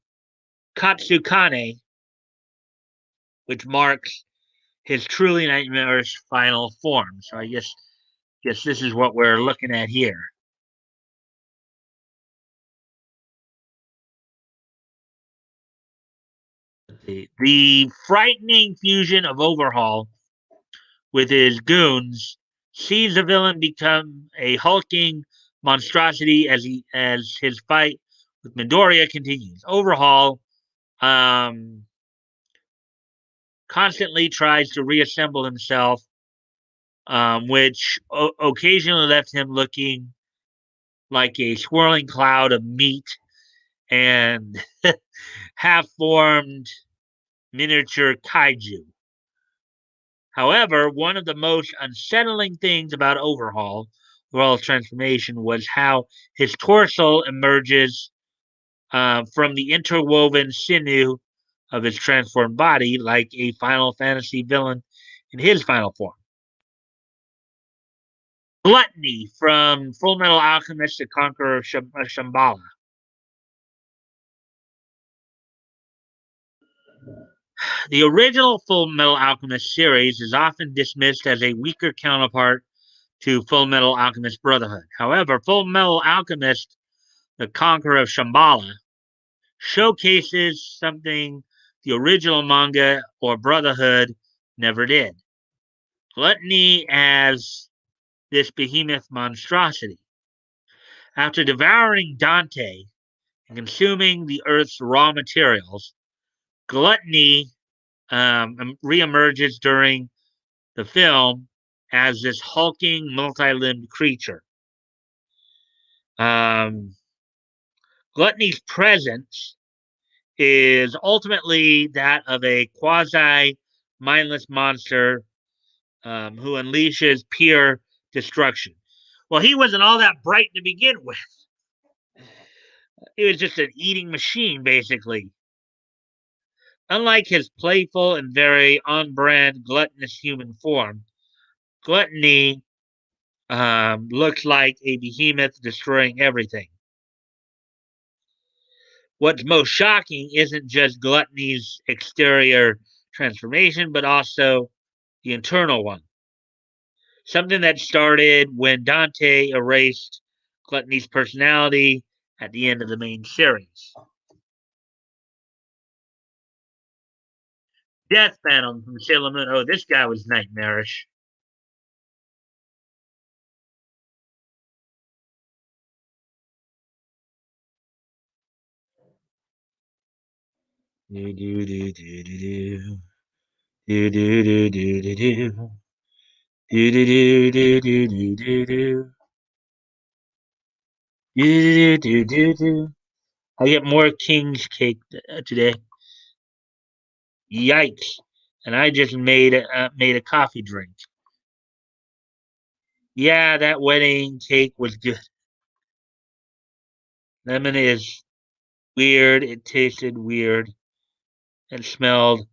Katsukane, which marks his truly nightmarish final form. So I guess this is what we're looking at here. The frightening fusion of Overhaul with his goons sees the villain become a hulking monstrosity as his fight with Midoriya continues. Overhaul um, constantly tries to reassemble himself, which occasionally left him looking like a swirling cloud of meat and half formed miniature kaiju. However, one of the most unsettling things about Overhaul's transformation was how his torso emerges from the interwoven sinew of his transformed body, like a Final Fantasy villain in his final form. Gluttony from Full Metal Alchemist: The Conqueror of Shambhala. The original Full Metal Alchemist series is often dismissed as a weaker counterpart to Full Metal Alchemist Brotherhood. However, Full Metal Alchemist: The Conqueror of Shambhala showcases something the original manga or Brotherhood never did. Gluttony as this behemoth monstrosity. After devouring Dante and consuming the Earth's raw materials, Gluttony reemerges during the film as this hulking, multi-limbed creature. Um, Gluttony's presence is ultimately that of a quasi mindless monster who unleashes pure destruction. Well, he wasn't all that bright to begin with. He was just an eating machine, basically. Unlike his playful and very on brand gluttonous human form, Gluttony looks like a behemoth destroying everything. What's most shocking isn't just Gluttony's exterior transformation, but also the internal one. Something that started when Dante erased Gluttony's personality at the end of the main series. Death Phantom from Sailor Moon. Oh, this guy was nightmarish. Do do do do do do do do do do do do do do do do do do. Do, do, do, do. I get more king's cake today. Yikes! And I just made a coffee drink. Yeah, that wedding cake was good. Lemon is weird. It tasted weird. It smelled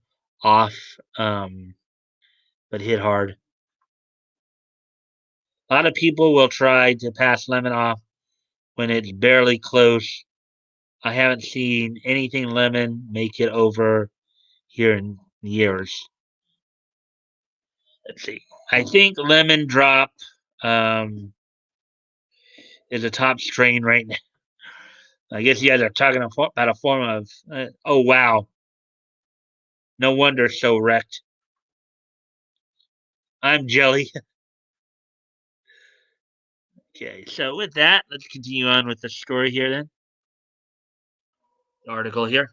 off, but hit hard. A lot of people will try to pass lemon off when it's barely close. I haven't seen anything lemon make it over here in years. Let's see. I think lemon drop um, is a top strain right now. I guess you guys are talking about a form of. Oh wow! No wonder so wrecked. I'm jelly. Okay, so with that, let's continue on with the story here. Then the article here.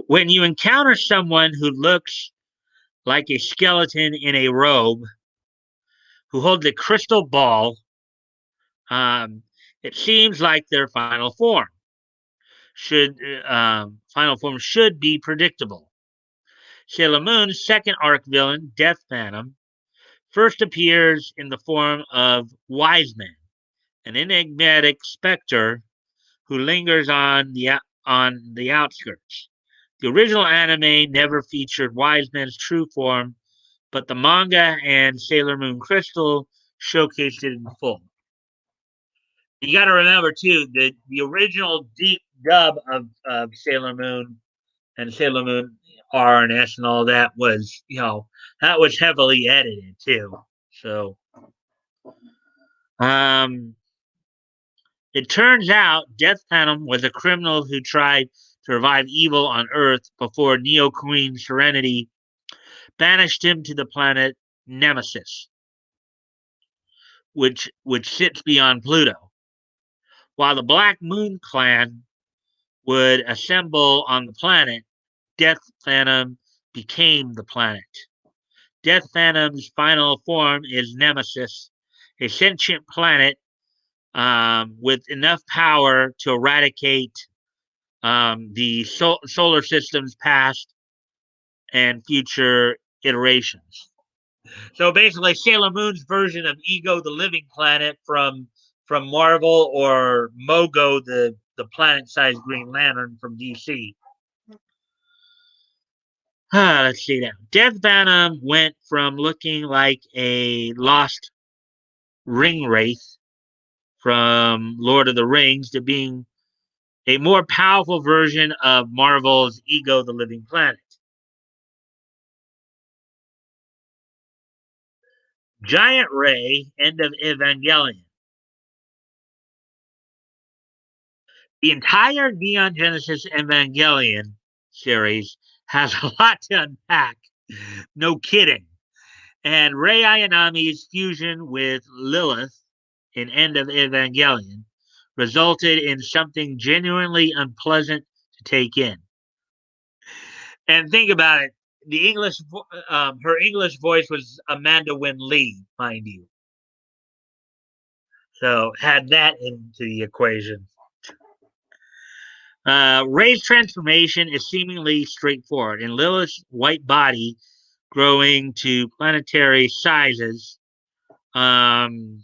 When you encounter someone who looks like a skeleton in a robe, who holds a crystal ball, um, it seems like their final form should be predictable. Sailor Moon's second arc villain, Death Phantom, first appears in the form of Wiseman, an enigmatic specter who lingers on the outskirts. The original anime never featured Wiseman's true form, but the manga and Sailor Moon Crystal showcased it in full. You got to remember too the original deep dub of Sailor Moon and Sailor Moon R and S and all that was, that was heavily edited too. So, um, it turns out Death Phantom was a criminal who tried to revive evil on Earth before Neo Queen Serenity banished him to the planet Nemesis, which sits beyond Pluto. While the Black Moon clan would assemble on the planet, Death Phantom became the planet. Death Phantom's final form is Nemesis, a sentient planet with enough power to eradicate the solar system's past and future iterations. So basically, Sailor Moon's version of Ego, the living planet from Marvel, or Mogo, the planet-sized Green Lantern from DC. Let's see now. Death Phantom went from looking like a lost ring wraith from Lord of the Rings to being a more powerful version of Marvel's Ego, the Living Planet. Giant Ray, end of Evangelion. The entire Neon Genesis Evangelion series has a lot to unpack. No kidding. And Rei Ayanami's fusion with Lilith in End of Evangelion resulted in something genuinely unpleasant to take in. And think about it. The her English voice was Amanda Wynn Lee, mind you. So had that into the equation. Ray's transformation is seemingly straightforward. In Lilith's white body growing to planetary sizes, um,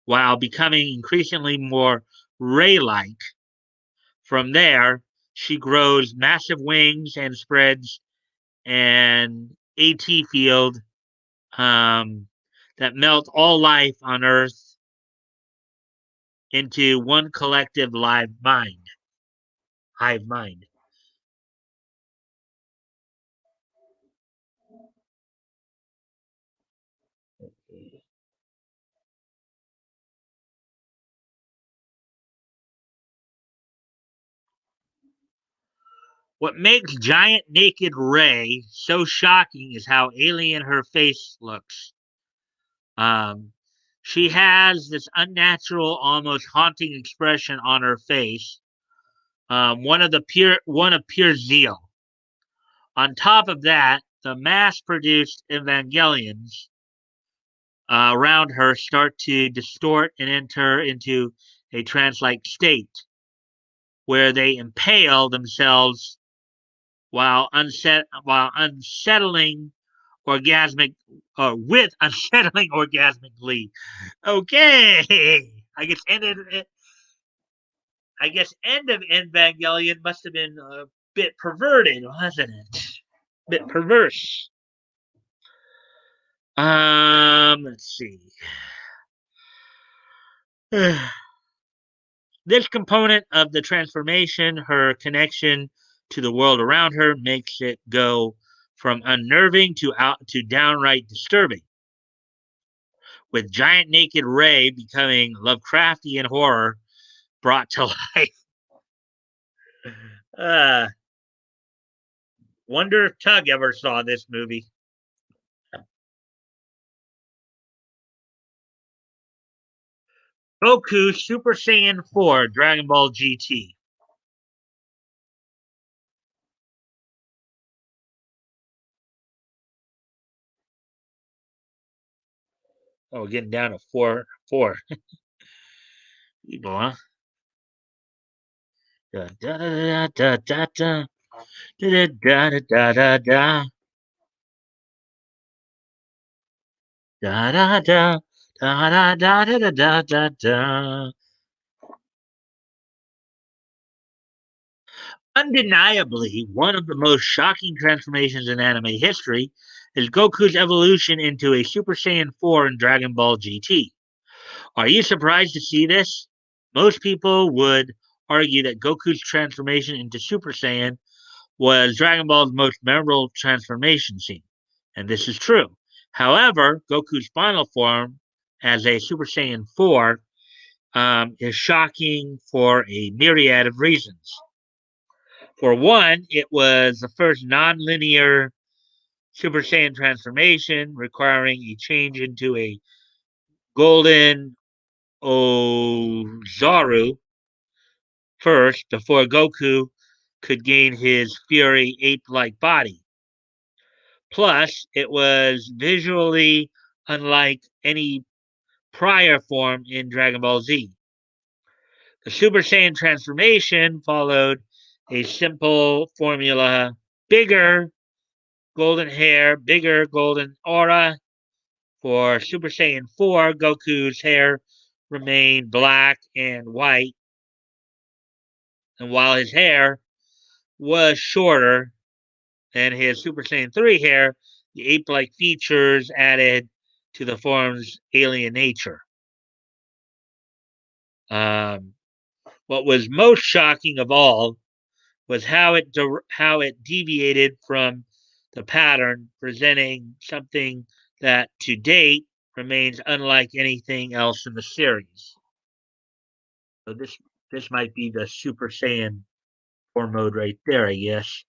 while becoming increasingly more Ray-like. From there, she grows massive wings and spreads an AT field that melts all life on Earth into one collective live mind, hive mind. What makes giant naked Ray so shocking is how alien her face looks. Um, she has this unnatural, almost haunting expression on her face. One of pure zeal. On top of that, the mass-produced Evangelions around her start to distort and enter into a trance-like state, where they impale themselves while unsettling orgasmic with unsettling orgasmic glee. Okay, I guess end of Evangelion must have been a bit perverted, wasn't it? Bit perverse. Let's see. This component of the transformation, her connection to the world around her, makes it go from unnerving to downright disturbing. With giant naked Ray becoming Lovecraftian horror brought to life. Uh, wonder if Tug ever saw this movie. Goku Super Saiyan 4 Dragon Ball GT. Oh, getting down to 4. People, huh? Da da da da da da da da da da da da. Da da da da da da da da da da. Undeniably, one of the most shocking transformations in anime history is Goku's evolution into a Super Saiyan 4 in Dragon Ball GT. Are you surprised to see this? Most people would argue that Goku's transformation into Super Saiyan was Dragon Ball's most memorable transformation scene, and this is true. However, Goku's final form as a Super Saiyan 4 is shocking for a myriad of reasons. For one, it was the first non-linear Super Saiyan transformation requiring a change into a golden Ozaru first before Goku could gain his Fury ape-like body. Plus, it was visually unlike any prior form in Dragon Ball Z. The Super Saiyan transformation followed a simple formula: bigger golden hair, bigger golden aura. For Super Saiyan 4, Goku's hair remained black and white, and while his hair was shorter than his Super Saiyan 3 hair, the ape like features added to the form's alien nature. Um, what was most shocking of all was how it deviated from the pattern, presenting something that to date remains unlike anything else in the series. So this might be the Super Saiyan 4 mode right there, I guess.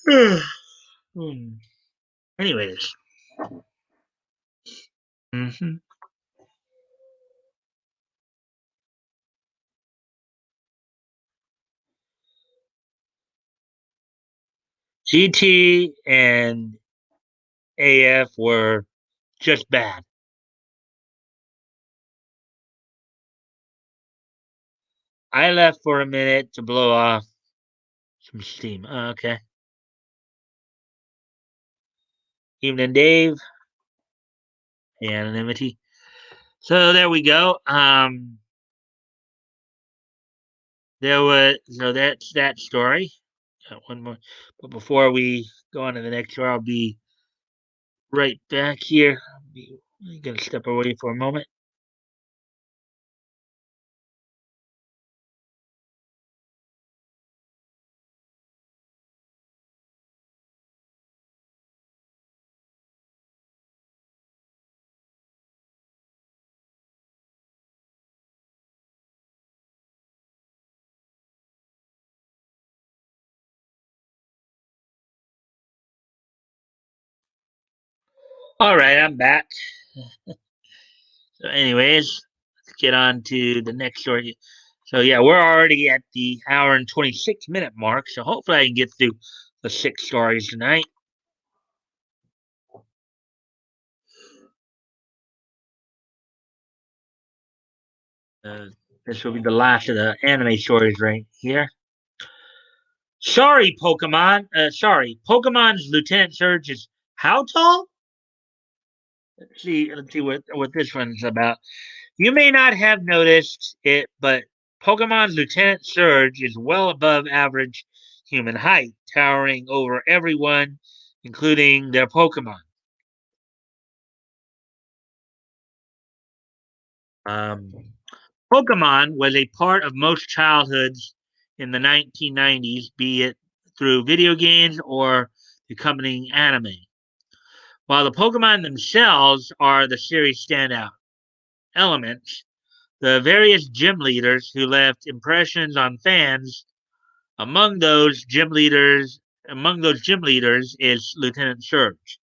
Hmm. Anyways, mhm. GT and AF were just bad. I left for a minute to blow off some steam. Okay. Evening, Dave. Anonymity. So there we go. There was so that's that story. Got one more, but before we go on to the next story, I'll be right back here. I'm gonna step away for a moment. All right, I'm back. So, anyways, let's get on to the next story. So yeah, we're already at the hour and 26-minute mark. So hopefully I can get through the 6 stories tonight. Uh, this will be the last of the anime stories right here. Sorry, Pokemon. Sorry, Pokemon's Lieutenant Surge is how tall? Let's see what this one's about. You may not have noticed it, but Pokemon's Lieutenant Surge is well above average human height, towering over everyone, including their Pokemon. Um, Pokemon was a part of most childhoods in the 1990s, be it through video games or the accompanying anime. While the Pokemon themselves are the series' standout elements, the various gym leaders who left impressions on fans among those gym leaders is Lieutenant Surge,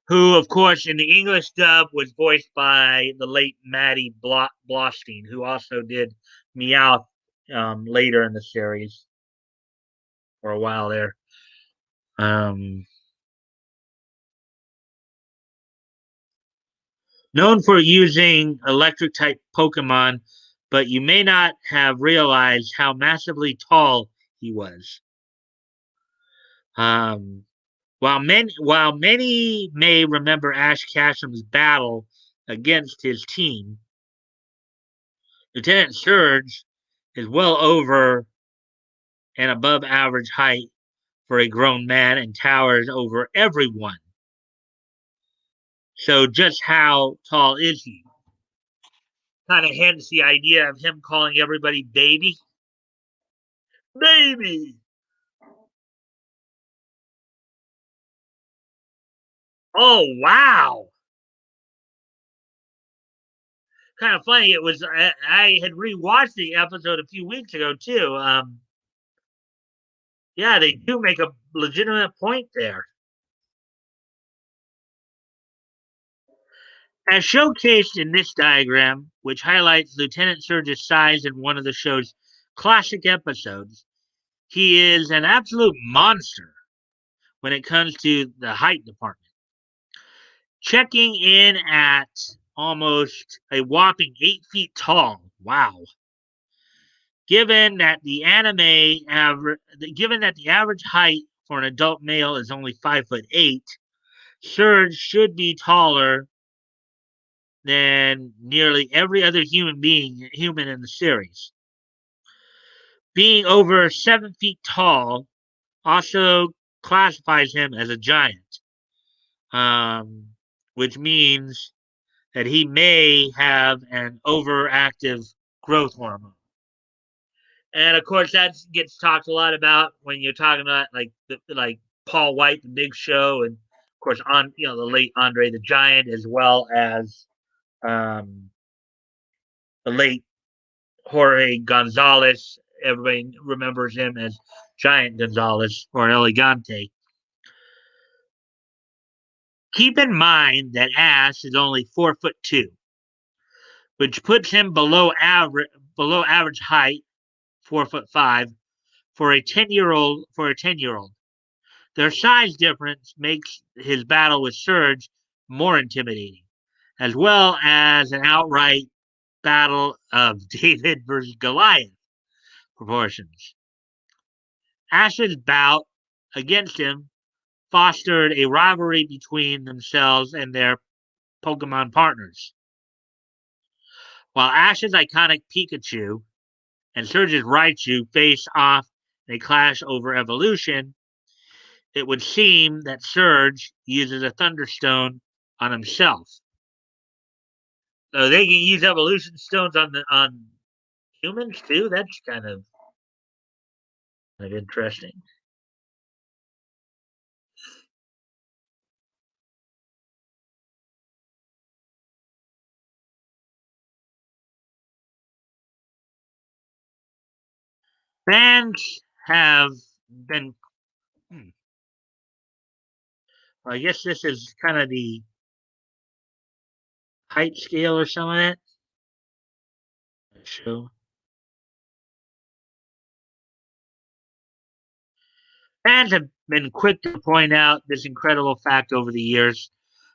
who, of course, in the English dub was voiced by the late Maddie Blostein, who also did Meowth later in the series for a while there. Um, Known for using electric type Pokemon, but you may not have realized how massively tall he was. Um, while many may remember Ash Ketchum's battle against his team, Lieutenant Surge is well over and above average height for a grown man and towers over everyone. So just how tall is he? Kind of hence the idea of him calling everybody baby. Baby! Oh, wow! Kind of funny. I had rewatched the episode a few weeks ago, too. Yeah, they do make a legitimate point there. As showcased in this diagram, which highlights Lieutenant Surge's size in one of the show's classic episodes, he is an absolute monster when it comes to the height department. Checking in at almost a whopping 8 feet tall. Wow. Given that given that the average height for an adult male is only 5'8", Surge should be taller than nearly every other human in the series. Being over 7 feet tall also classifies him as a giant, um, which means that he may have an overactive growth hormone. And of course, that gets talked a lot about when you're talking about like Paul White, the Big Show, and of course on the late Andre the Giant, as well as um, the late Jorge Gonzalez. Everybody remembers him as Giant Gonzalez or Elegante. Keep in mind that Ash is only 4'2", which puts him below average height, 4'5", for a 10-year-old. Their size difference makes his battle with Surge more intimidating, as well as an outright battle of David versus Goliath proportions. Ash's bout against him fostered a rivalry between themselves and their Pokemon partners. While Ash's iconic Pikachu and Surge's Raichu face off in a clash over evolution, it would seem that Surge uses a Thunderstone on himself. So they can use evolution stones on humans too. That's kind of interesting. Fans have been. Hmm, well, I guess this is kind of the height scale or some of that show. Fans have been quick to point out this incredible fact over the years,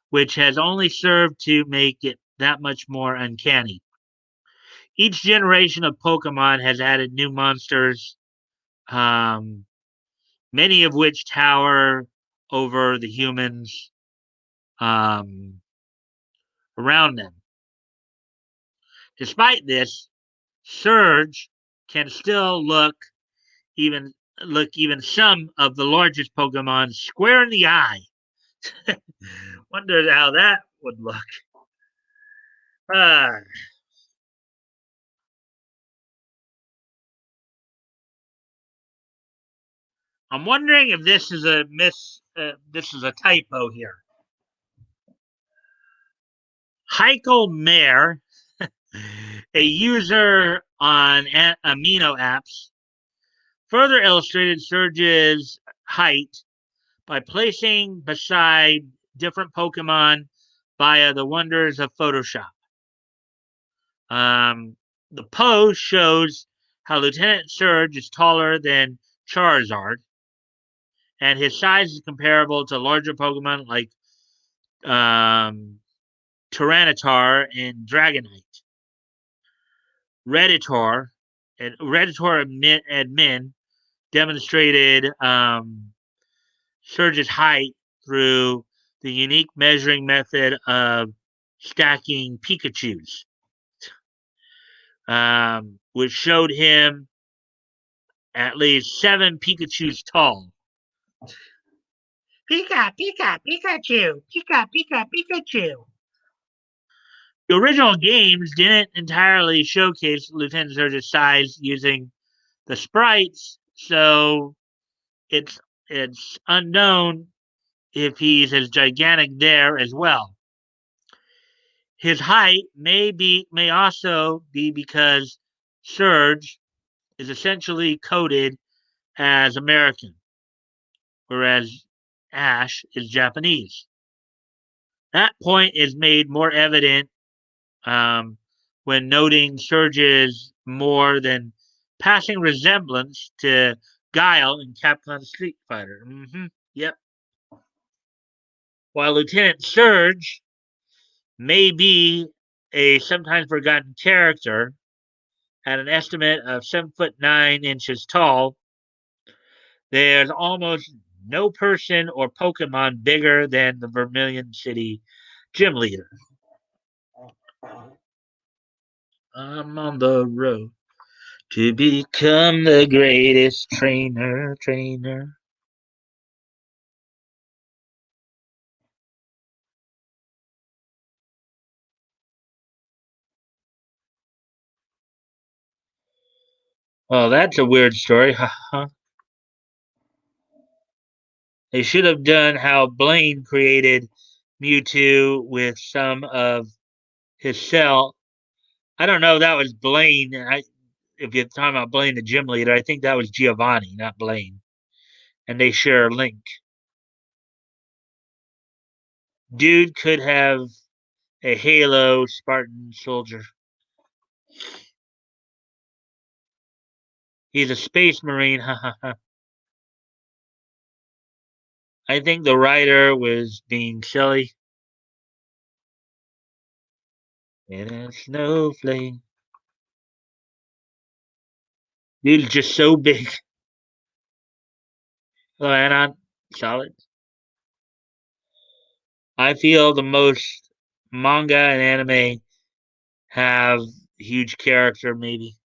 which has only served to make it that much more uncanny. Each generation of Pokemon has added new monsters, um, many of which tower over the humans um, around them. Despite this, Surge can still even even some of the largest Pokemon square in the eye. Wonder how that would look. Uh, I'm wondering if this is a this is a typo here. Heikel Mayer, a user on amino apps, further illustrated Surge's height by placing beside different Pokemon via the wonders of Photoshop. Um, the pose shows how Lieutenant Surge is taller than Charizard, and his size is comparable to larger Pokemon like um, Tyranitar and Dragonite. Redditor and Redditor admin demonstrated Surge's height through the unique measuring method of stacking Pikachus, which showed him at least 7 Pikachus tall. Pika, Pika, Pikachu! Pika, Pika, Pikachu! The original games didn't entirely showcase Lieutenant Surge's size using the sprites, so it's it's unknown if he's as gigantic there as well. His height may also be because Surge is essentially coded as American, whereas Ash is Japanese. That point is made more evident um, when noting Surge's more than passing resemblance to Guile in Capcom Street Fighter. Yep. While Lieutenant Surge may be a sometimes forgotten character at an estimate of 7'9" tall, there's almost no person or Pokemon bigger than the Vermilion City gym leader. I'm on the road to become the greatest trainer. Oh, that's a weird story. They should have done how Blaine created Mewtwo with some of his cell. I don't know if that was Blaine. If you're talking about Blaine, the gym leader, I think that was Giovanni, not Blaine. And they share a link. Dude could have a Halo Spartan soldier. He's a space marine. I think the writer was being silly. And a snowflake. Dude's just so big. Hello, Anon. Solid. I feel the most manga and anime have huge character, maybe.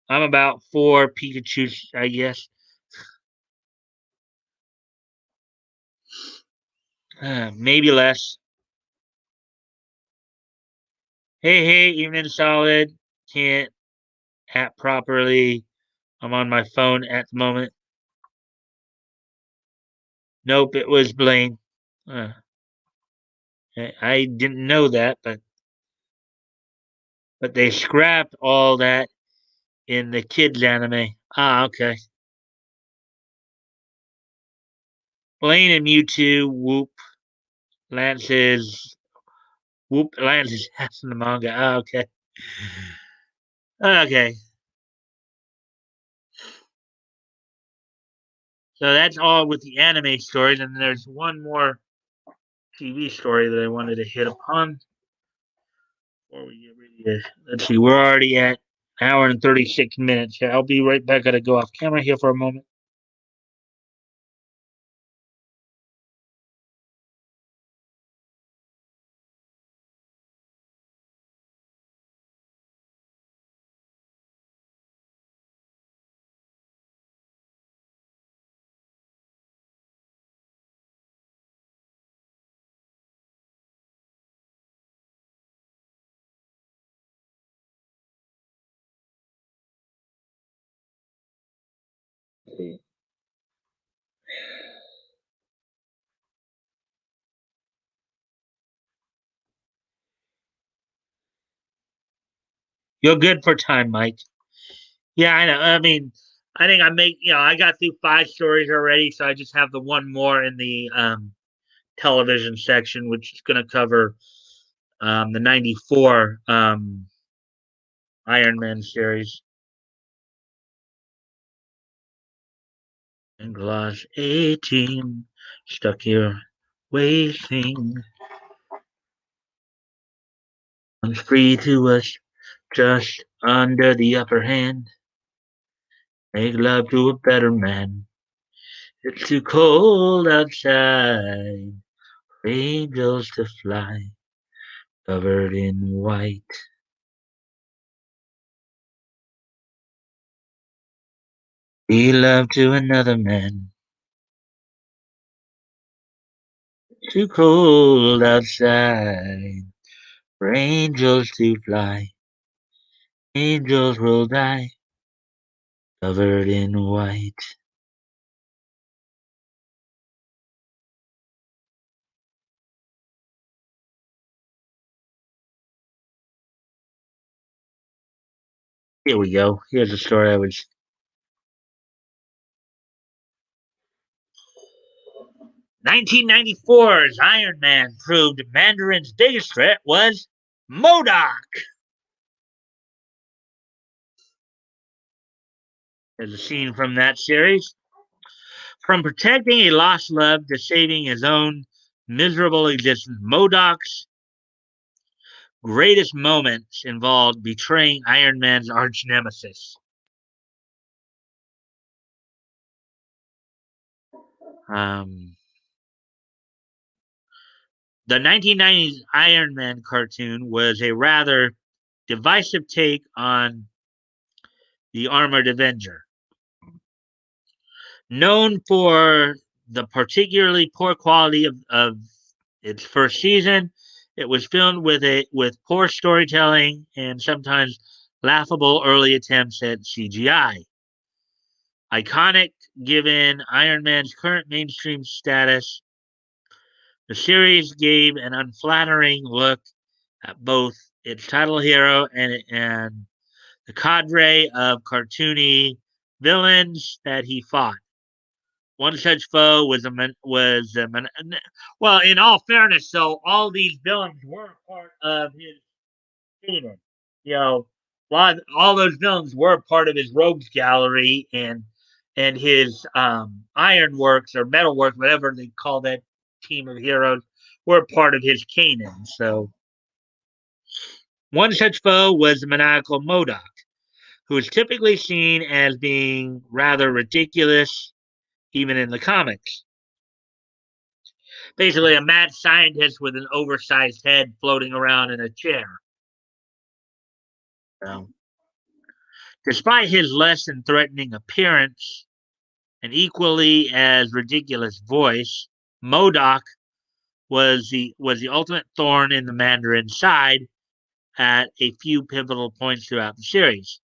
I'm about 4 Pikachus, I guess. Maybe less. Hey, evening solid. Can't app properly. I'm on my phone at the moment. Nope, it was Blaine. Uh, I didn't know that, but they scrapped all that in the kids anime. Ah, okay. Blaine and Mewtwo, whoop. Lance is half in the manga. Ah, okay. Okay. So that's all with the anime stories, and there's one more TV story that I wanted to hit upon before we get ready to. Let's see, we're already at an hour and 36 minutes. Yeah, I'll be right back. Gotta go off camera here for a moment. You're good for time, Mike. Yeah, I know. I mean, I think I got through 5 stories already, so I just have the one more in the television section, which is going to cover the '94 Iron Man series. And glass 18 stuck here waiting. Comes free to us just under the upper hand. Make love to a better man. It's too cold outside. Angels to fly, covered in white. Be love to another man. Too cold outside for angels to fly. Angels will die, covered in white. Here we go. Here's a story I was 1994's Iron Man proved Mandarin's biggest threat was MODOK. There's a scene from that series. From protecting a lost love to saving his own miserable existence, MODOK's greatest moments involved betraying Iron Man's arch nemesis. Um, the 1990s Iron Man cartoon was a rather divisive take on the Armored Avenger. Known for the particularly poor quality of its first season, it was filmed with poor storytelling and sometimes laughable early attempts at CGI. Iconic given Iron Man's current mainstream status, the series gave an unflattering look at both its title hero and the cadre of cartoony villains that he fought. One such foe well, in all fairness, so all these villains were part of his team. You know, all those villains were part of his rogues gallery, and and his ironworks or metalwork, whatever they call that team of heroes, were part of his canon. So one such foe was the maniacal Modoc, who is typically seen as being rather ridiculous, even in the comics. Basically, a mad scientist with an oversized head floating around in a chair. So, despite his less than threatening appearance and equally as ridiculous voice, Modoc was the ultimate thorn in the Mandarin's side at a few pivotal points throughout the series.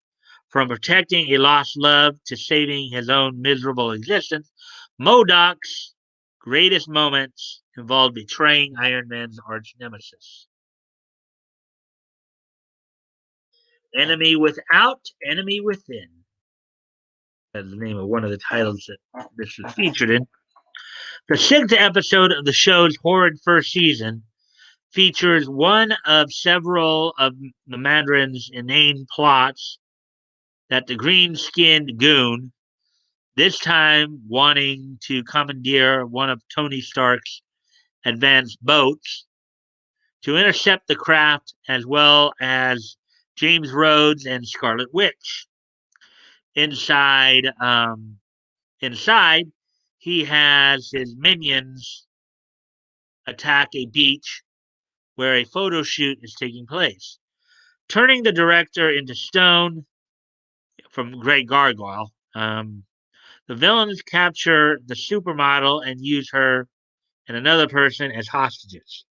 From protecting a lost love to saving his own miserable existence, Modoc's greatest moments involved betraying Iron Man's arch nemesis. Enemy Without, Enemy Within. That's the name of one of the titles that this is featured in. The sixth episode of the show's horrid first season features one of several of the Mandarin's inane plots that the green skinned goon, this time wanting to commandeer one of Tony Stark's advanced boats to intercept the craft, as well as James Rhodes and Scarlet Witch. Inside, inside, he has his minions attack a beach where a photo shoot is taking place, turning the director into stone from Grey Gargoyle. The villains capture the supermodel and use her and another person as hostages.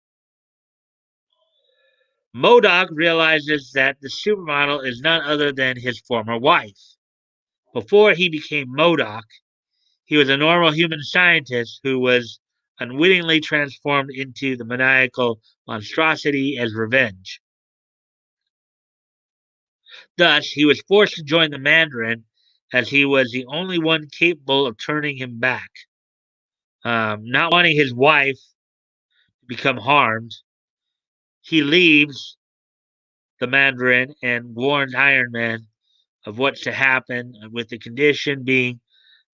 Modoc realizes that the supermodel is none other than his former wife. Before he became Modoc, he was a normal human scientist who was unwittingly transformed into the maniacal monstrosity as revenge. Thus, he was forced to join the Mandarin as he was the only one capable of turning him back. Not wanting his wife to become harmed, he leaves the Mandarin and warns Iron Man of what's to happen, with the condition being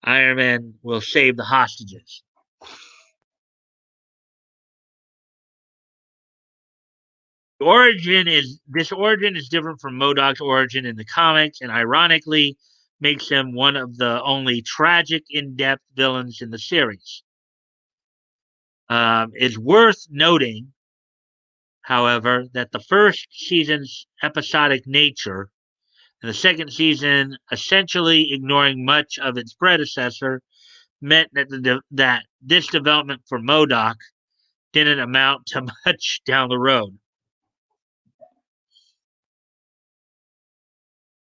Iron Man will save the hostages. This origin is different from Modoc's origin in the comics, and ironically makes him one of the only tragic, in-depth villains in the series. It's worth noting, however, that the first season's episodic nature and the second season essentially ignoring much of its predecessor meant that this development for Modoc didn't amount to much down the road.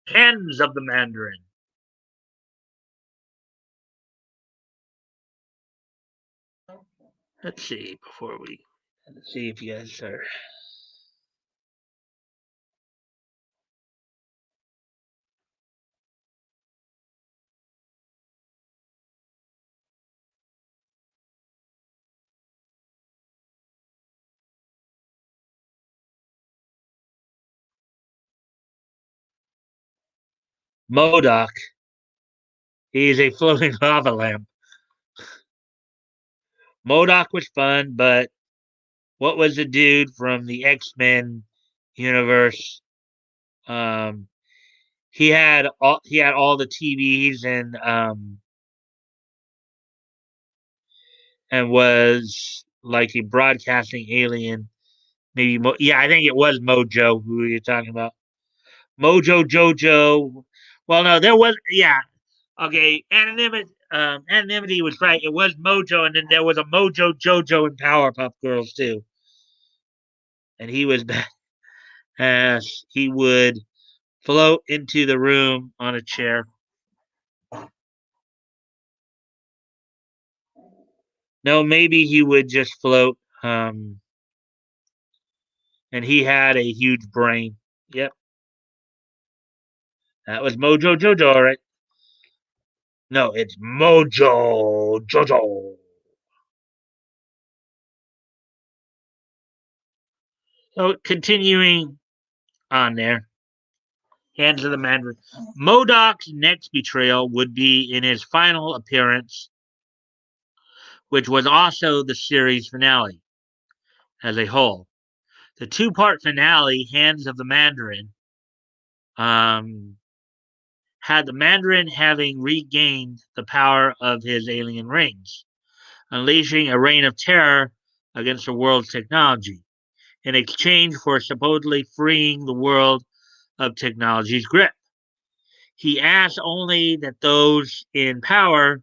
Hands of the Mandarin. Let's see let's see if you guys are. Modoc. He is a floating lava lamp. Modoc was fun, but what was the dude from the X-Men universe? Um, he had all the TVs and was like a broadcasting alien. Maybe yeah, I think it was Mojo. Who are you talking about? Mojo Jojo. Well, no, there was yeah. Okay, anonymity was right. It was Mojo, and then there was a Mojo Jojo in Powerpuff Girls too, and he was as he would float into the room on a chair. No, maybe he would just float. And he had a huge brain. Yep, that was Mojo Jojo, all right. No, it's Mojo Jojo. So continuing on there, Hands of the Mandarin. Modoc's next betrayal would be in his final appearance, which was also the series finale as a whole. The two-part finale, Hands of the Mandarin, um, had the Mandarin having regained the power of his alien rings, unleashing a reign of terror against the world's technology in exchange for supposedly freeing the world of technology's grip. He asks only that those in power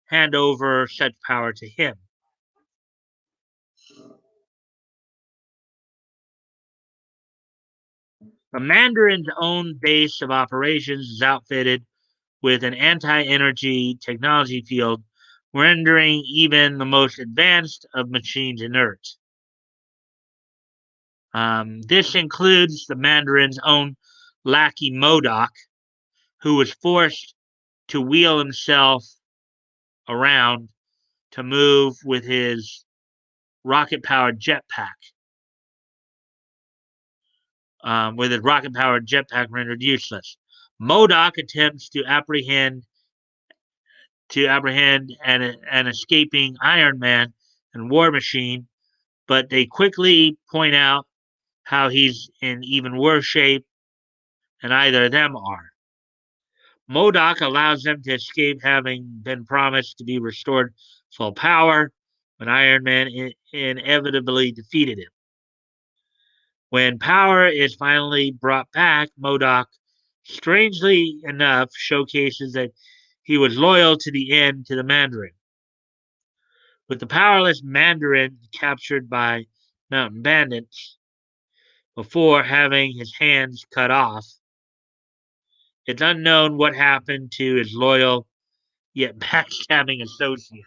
hand over such power to him. The Mandarin's own base of operations is outfitted with an anti energy technology field, rendering even the most advanced of machines inert. This includes the Mandarin's own lackey Modoc, who was forced to wheel himself around to move with his rocket powered jetpack. With his rocket powered jetpack rendered useless. Modoc attempts to apprehend an escaping Iron Man and War Machine, but they quickly point out how he's in even worse shape than either of them are. Modoc allows them to escape, having been promised to be restored full power when Iron Man inevitably defeated him. When power is finally brought back, Modoc, strangely enough, showcases that he was loyal to the end to the Mandarin. With the powerless Mandarin captured by mountain bandits before having his hands cut off, it's unknown what happened to his loyal yet backstabbing associate.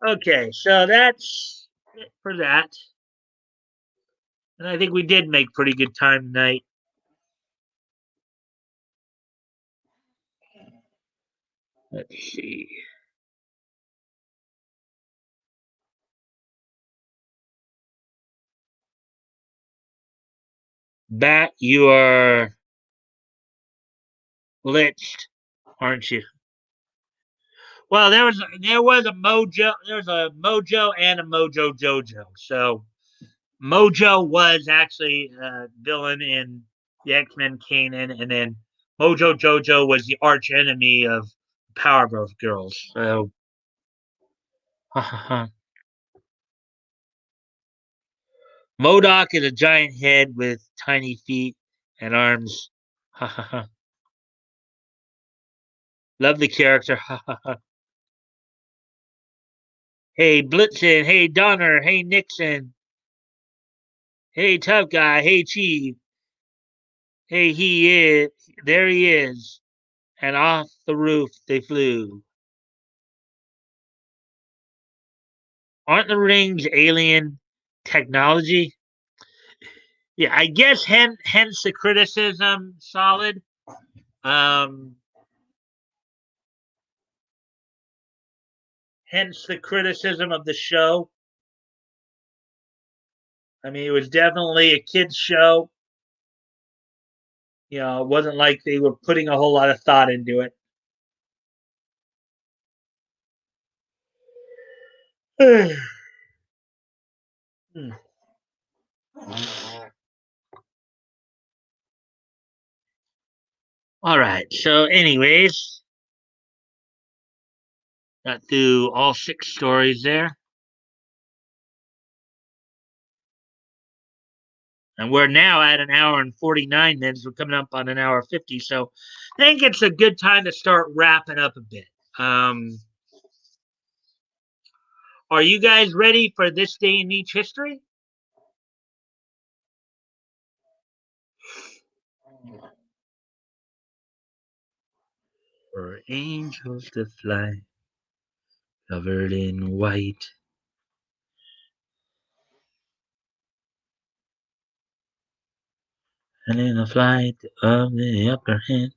Okay, so that's it for that. And I think we did make pretty good time tonight. Let's see. Bat, you are glitched, aren't you? Well, there was a Mojo and a Mojo Jojo. So Mojo was actually a villain in the X-Men Canon, and then Mojo Jojo was the arch enemy of Powerpuff Girls. So Modoc is a giant head with tiny feet and arms. Love the character. Hey Blitzen, hey Donner, hey Nixon, hey tough guy, hey Chief, hey there he is, and off the roof they flew. Aren't the rings alien technology? Yeah, I guess hence the criticism, solid. Um, Hence the criticism of the show. I mean, it was definitely a kids show. You know, it wasn't like they were putting a whole lot of thought into it. Hmm. All right. So, anyways, got through all 6 stories there. And we're now at an hour and 49 minutes. We're coming up on an hour 50. So I think it's a good time to start wrapping up a bit. Are you guys ready for this day in each history? For angels to fly, covered in white. And in a flight of the upper hand.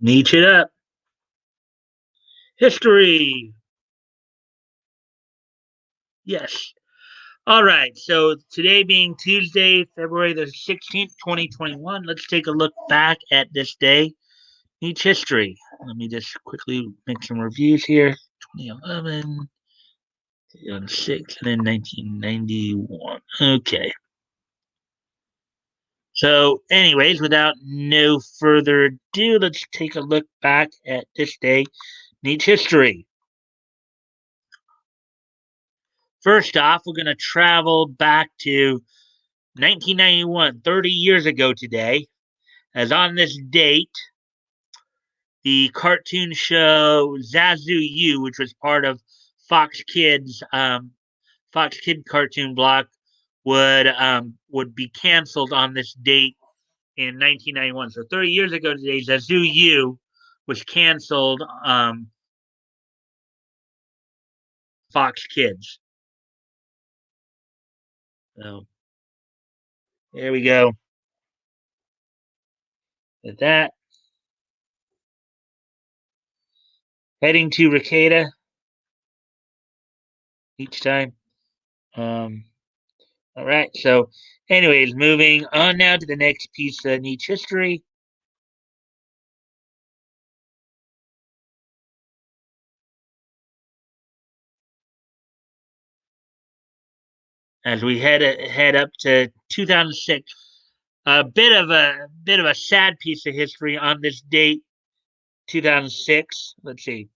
Neat it up. History. Yes. All right. So today being Tuesday, February the 16th, 2021, let's take a look back at this day. Each history. Let me just quickly make some reviews here. 2011, 2006, and then 1991. Okay. So, anyways, without no further ado, let's take a look back at this day in each history. First off, we're going to travel back to 1991, 30 years ago today, as on this date, the cartoon show Zazu U, which was part of Fox Kids, Fox Kid cartoon block, would be canceled on this date in 1991. So 30 years ago today, Zazu U was canceled. Fox Kids. So there we go. At that, heading to Ricada each time. Um, all right. So, anyways, moving on now to the next piece of niche history. As we head up to 2006, a bit of a sad piece of history on this date, 2006. Let's see.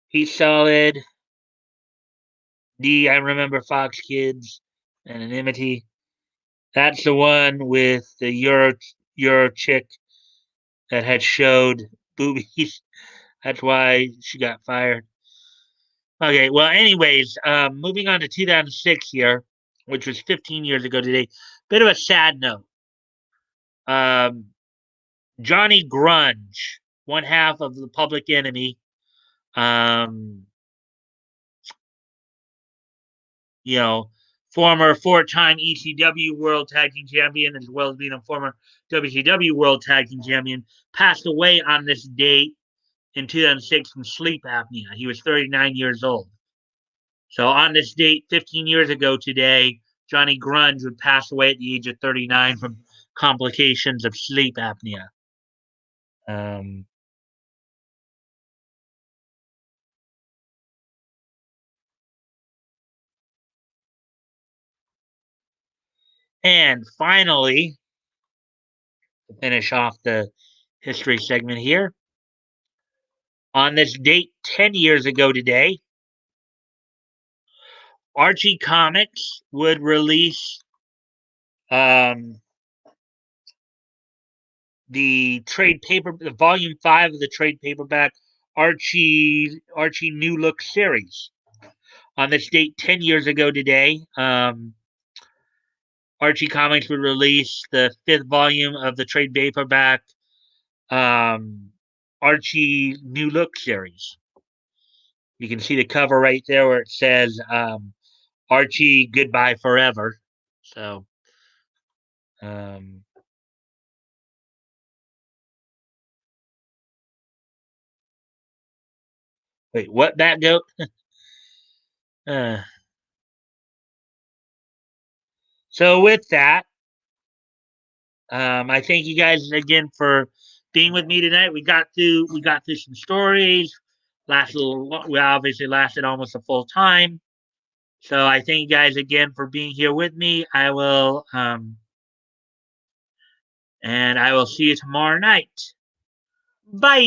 He's solid. D. I remember Fox Kids. Anonymity. That's the one with the Euro chick that had showed boobies. That's why she got fired. Okay, well, anyways, moving on to 2006 here, which was 15 years ago today. Bit of a sad note. Um, Johnny Grunge, one half of the Public Enemy, um, you know, former four-time ECW World Tag Team Champion, as well as being a former WCW World Tag Team Champion, passed away on this date in 2006 from sleep apnea. He was 39 years old. So on this date, 15 years ago today, Johnny Grunge would pass away at the age of 39 from complications of sleep apnea. Um, and finally, to finish off the history segment here, on this date 10 years ago today, Archie Comics would release um, the volume 5 of the trade paperback Archie New Look series. On this date 10 years ago today, Archie Comics would release the 5th volume of the trade paperback um, Archie New Look series. You can see the cover right there where it says Archie Goodbye Forever. So, um, wait, what, that goat? uh, so, with that, I thank you guys again for being with me tonight. We got through some stories. We obviously lasted almost a full time. So I thank you guys again for being here with me. And I will see you tomorrow night. Bye.